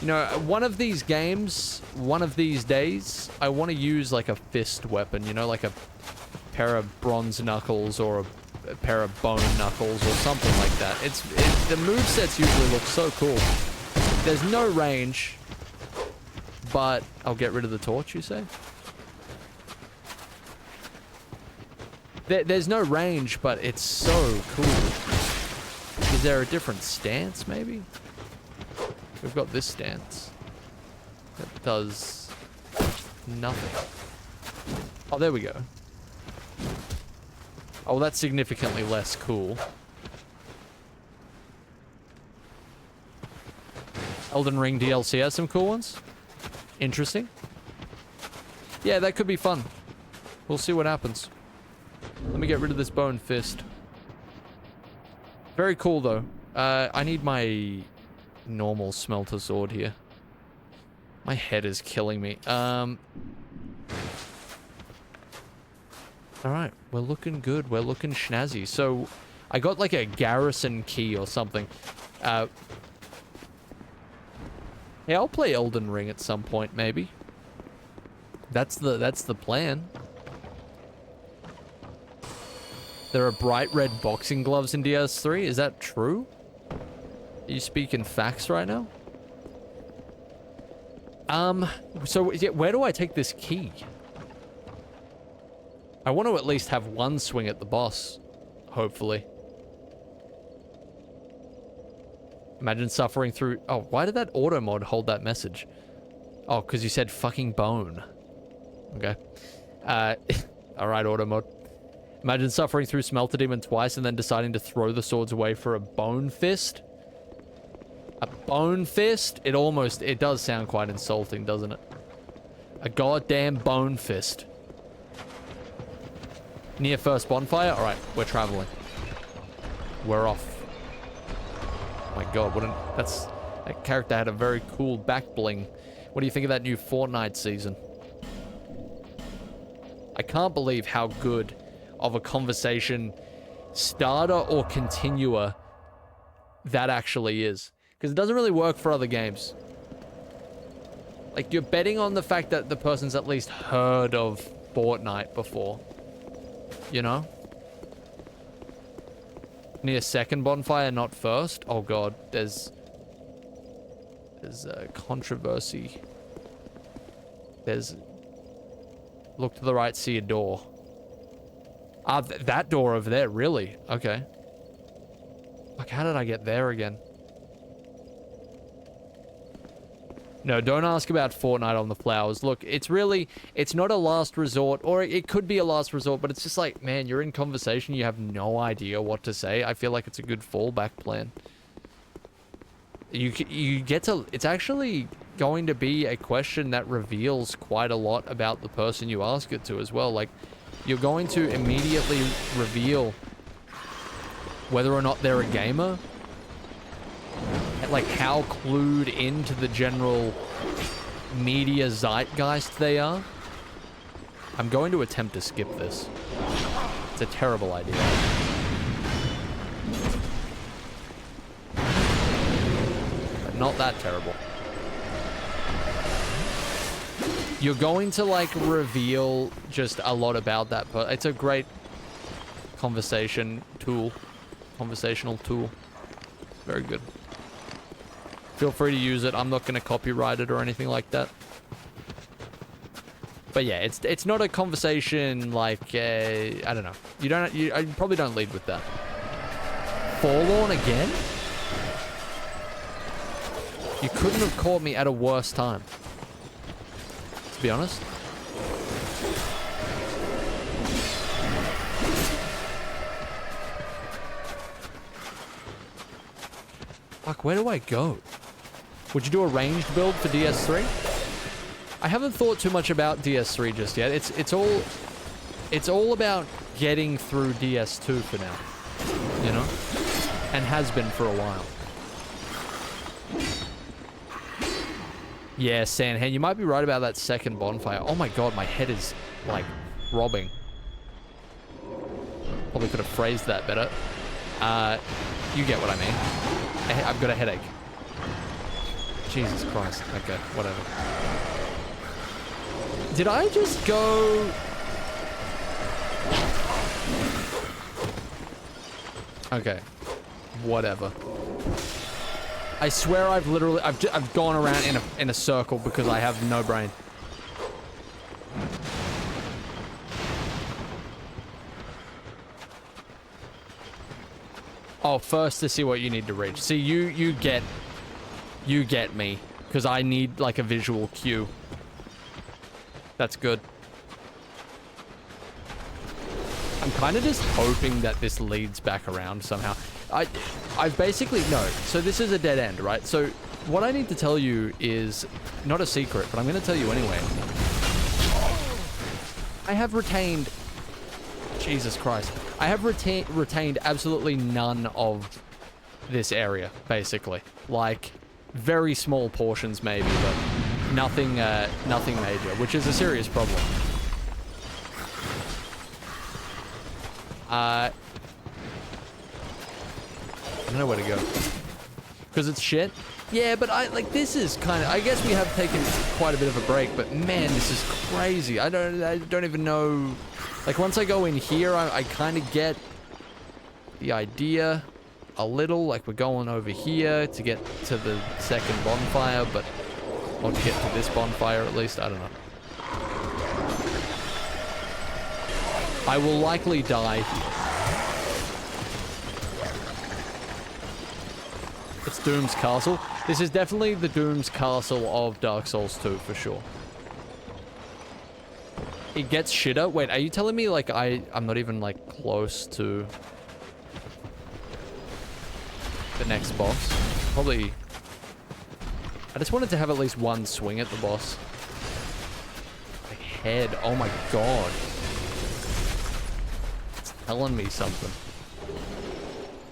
Speaker 1: You know, one of these games, one of these days, I want to use like a fist weapon, you know, like a pair of bronze knuckles or a pair of bone knuckles or something like that. The movesets usually look so cool. There's no range, but I'll get rid of the torch, you say? There's no range, but it's so cool. Is there a different stance, maybe? We've got this stance. That does nothing. Oh, there we go. Oh, that's significantly less cool. Elden Ring DLC has some cool ones. Interesting. Yeah, that could be fun. We'll see what happens. Let me get rid of this bone fist. Very cool, though. I need my normal smelter sword here. My head is killing me. Alright, we're looking good. We're looking snazzy. So, I got like a garrison key or something. Yeah, I'll play Elden Ring at some point, maybe. That's the plan. There are bright red boxing gloves in DS3. Is that true? Are you speaking facts right now? So yeah, where do I take this key? I want to at least have one swing at the boss, hopefully. Imagine suffering through... Oh, why did that auto mod hold that message? Oh, because you said fucking bone. Okay. Alright, auto mod. Imagine suffering through Smelter Demon twice and then deciding to throw the swords away for a bone fist. A bone fist? It does sound quite insulting, doesn't it? A goddamn bone fist. Near first bonfire? Alright, we're traveling. We're off. Oh my god, that character had a very cool back bling. What do you think of that new Fortnite season? I can't believe how good of a conversation starter or continuer that actually is. Because it doesn't really work for other games. Like, you're betting on the fact that the person's at least heard of Fortnite before. You know? Near second bonfire, not first? Oh god, there's a controversy. Look to the right, see a door. That door over there, really? Okay. Like, how did I get there again? No, don't ask about Fortnite on the flowers. Look, it's not a last resort, or it could be a last resort, but it's just like, man, you're in conversation, you have no idea what to say. I feel like it's a good fallback plan. You get to, it's actually going to be a question that reveals quite a lot about the person you ask it to as well. Like, you're going to immediately reveal whether or not they're a gamer, like how clued into the general media zeitgeist they are. I'm going to attempt to skip this. It's a terrible idea. But not that terrible. You're going to, like, reveal just a lot about that person. It's a great conversational tool. Very good. Feel free to use it. I'm not going to copyright it or anything like that. But yeah, it's not a conversation like, I don't know. You probably don't lead with that. Forlorn again? You couldn't have caught me at a worse time, to be honest. Fuck, where do I go? Would you do a ranged build for DS3? I haven't thought too much about DS3 just yet. It's all about getting through DS2 for now, you know? And has been for a while. Yeah, Sandhen, you might be right about that second bonfire. Oh my god, my head is, like, throbbing. Probably could have phrased that better. You get what I mean. I've got a headache. Jesus Christ. Okay, whatever. Did I just go... Okay. Whatever. I swear I've gone around in a circle because I have no brain. Oh, first to see what you need to reach. See, you get me, because I need like a visual cue. That's good. I'm kind of just hoping that this leads back around somehow. I've basically, no, so this is a dead end, right? So what I need to tell you is not a secret, but I'm going to tell you anyway. I have retained, Jesus Christ, I have retained absolutely none of this area, basically. Like, very small portions maybe, but nothing major, which is a serious problem. I don't know where to go. Because it's shit? Yeah, but this is kind of, I guess we have taken quite a bit of a break, but man, this is crazy. I don't even know. Like, once I go in here, I kind of get the idea a little. Like, we're going over here to get to the second bonfire, but or to get to this bonfire at least. I don't know. I will likely die here. It's Doom's Castle. This is definitely the Doom's Castle of Dark Souls 2 for sure. It gets shitter. Wait, are you telling me like I'm not even like close to the next boss? Probably. I just wanted to have at least one swing at the boss. My head. Oh my god. It's telling me something.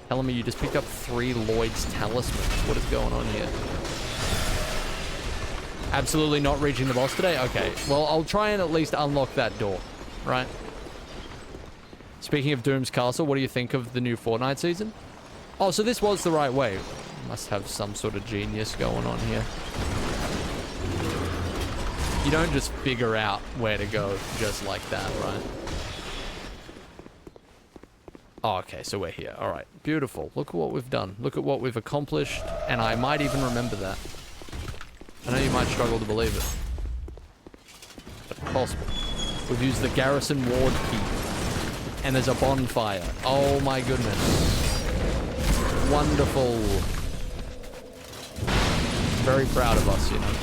Speaker 1: Telling me you just picked up 3 Lloyd's talismans. What is going on here? Absolutely not reaching the boss today? Okay. Well, I'll try and at least unlock that door. Right? Speaking of Doom's Castle, what do you think of the new Fortnite season? Oh, so this was the right way. Must have some sort of genius going on here. You don't just figure out where to go just like that, right? Oh, okay, so we're here. All right, beautiful. Look at what we've done. Look at what we've accomplished, and I might even remember that. I know you might struggle to believe it, but it's possible. We've used the garrison ward key, and there's a bonfire. Oh my goodness. Wonderful. Very proud of us, you know.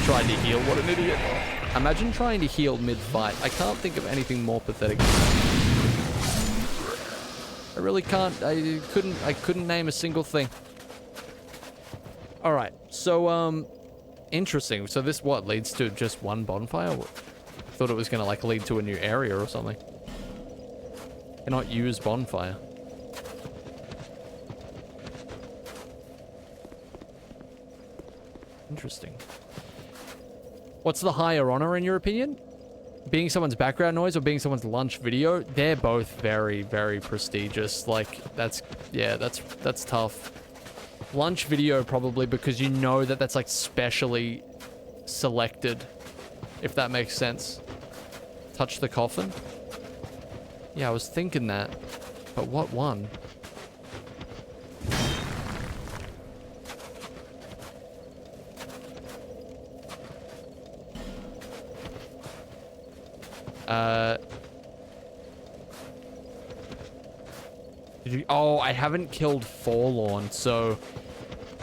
Speaker 1: tried to heal. What an idiot. Imagine trying to heal mid-fight. I can't think of anything more pathetic than that. I really can't. I couldn't name a single thing. All right. So, interesting. So this, what, leads to just one bonfire? I thought it was going to, like, lead to a new area or something. Cannot use bonfire. Interesting. What's the higher honor in your opinion? Being someone's background noise or being someone's lunch video? They're both very, very prestigious. Like, that's tough. Lunch video probably because you know that that's like specially selected, if that makes sense. Touch the coffin? Yeah, I was thinking that. But what one? Did you? Oh, I haven't killed Forlorn, so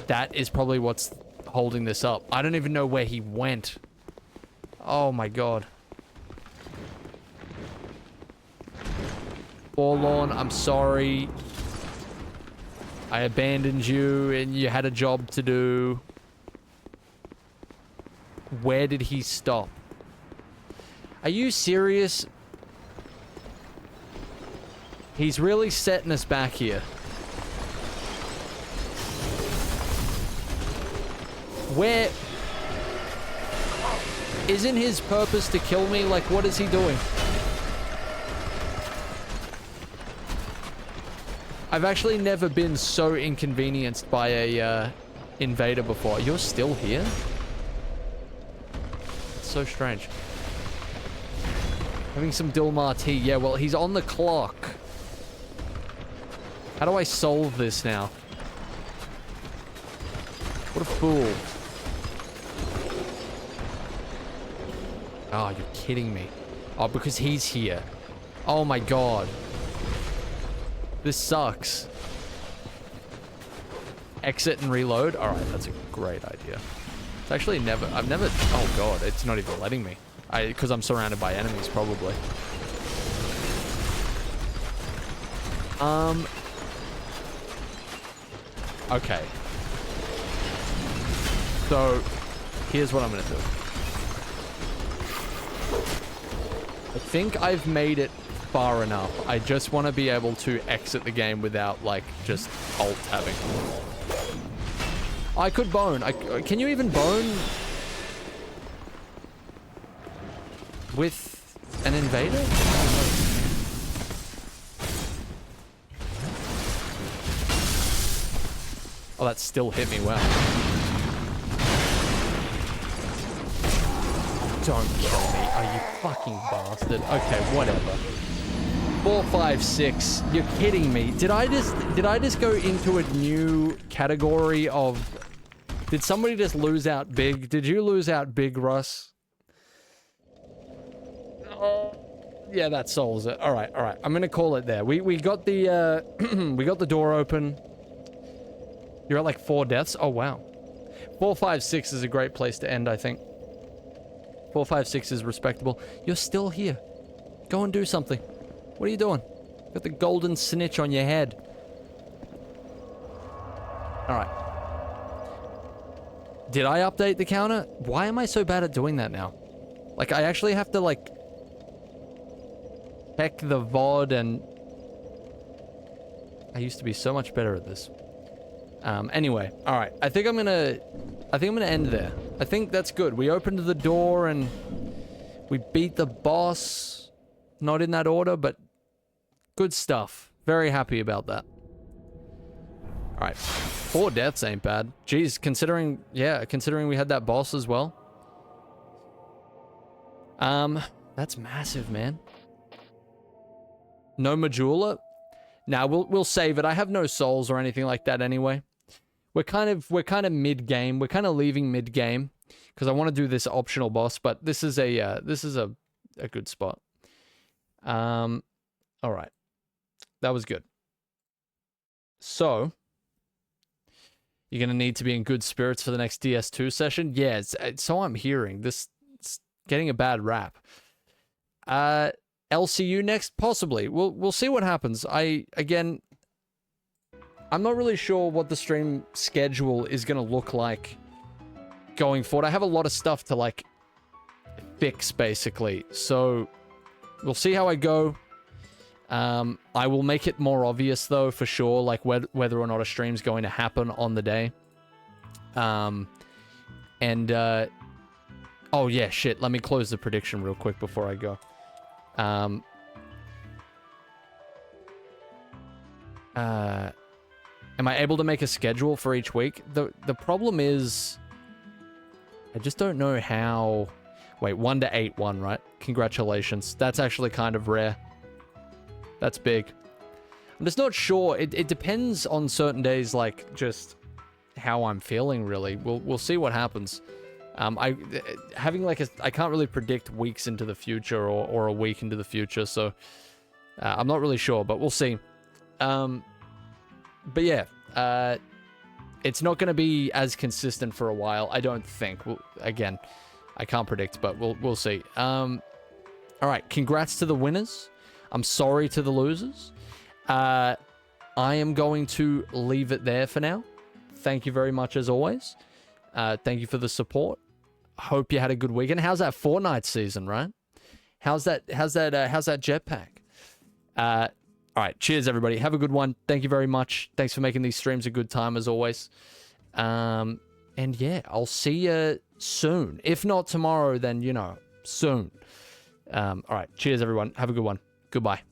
Speaker 1: that is probably what's holding this up. I don't even know where he went. Oh my god. Forlorn, I'm sorry. I abandoned you and you had a job to do. Where did he stop? Are you serious? He's really setting us back here. Where... Isn't his purpose to kill me? Like, what is he doing? I've actually never been so inconvenienced by a invader before. You're still here? It's so strange. Having some Dilmar tea. Yeah, well, he's on the clock. How do I solve this now? What a fool. Oh, you're kidding me. Oh, because he's here. Oh my god. This sucks. Exit and reload? Alright, that's a great idea. It's actually I've never... Oh god, it's not even letting me. Because I'm surrounded by enemies, probably. Okay. So, here's what I'm gonna do. I think I've made it far enough. I just want to be able to exit the game without, like, just alt tabbing. I could bone. Can you even bone with an invader? Oh, that still hit me well. Don't kill me. Are you fucking bastard? Okay, whatever. 4, 5, 6. You're kidding me. Did I just go into a new category of... Did somebody just lose out big? Did you lose out big, Russ? Oh, yeah, that solves it. All right. I'm gonna call it there. We got the we got the door open. You're at like 4 deaths. Oh wow. 4, 5, 6 is a great place to end, I think. 4, 5, 6 is respectable. You're still here. Go and do something. What are you doing? Got the golden snitch on your head. All right. Did I update the counter? Why am I so bad at doing that now? Like, I actually have to, like, check the VOD, and I used to be so much better at this. Anyway, all right. I think I'm gonna end there. I think that's good. We opened the door and we beat the boss. Not in that order, but good stuff. Very happy about that. All right. 4 deaths ain't bad. Jeez, considering we had that boss as well. That's massive, man. No Majula? Now we'll save it. I have no souls or anything like that anyway. We're kind of mid-game. We're kind of leaving mid-game because I want to do this optional boss, but this is a good spot. All right. That was good. So, You're going to need to be in good spirits for the next DS2 session. Yeah, so I'm hearing. It's getting a bad rap. LCU next? Possibly. We'll see what happens. I'm not really sure what the stream schedule is going to look like going forward. I have a lot of stuff to, like, fix, basically. So, we'll see how I go. I will make it more obvious, though, for sure, like, whether or not a stream's going to happen on the day. Oh, yeah, shit. Let me close the prediction real quick before I go. Am I able to make a schedule for each week? The problem is, I just don't know how... Wait, 1 to 8, 1, right? Congratulations. That's actually kind of rare. That's big. I'm just not sure. It depends on certain days, like, just how I'm feeling, really. We'll see what happens. I can't really predict weeks into the future or a week into the future, so I'm not really sure, but we'll see. But yeah, it's not going to be as consistent for a while, I don't think. Again, I can't predict, but we'll see. All right, congrats to the winners. I'm sorry to the losers. I am going to leave it there for now. Thank you very much as always. Thank you for the support. Hope you had a good weekend. How's that Fortnite season, right? How's that jetpack? All right, cheers everybody. Have a good one. Thank you very much. Thanks for making these streams a good time as always. And yeah, I'll see you soon. If not tomorrow, then, you know, soon. All right, cheers everyone. Have a good one. Goodbye.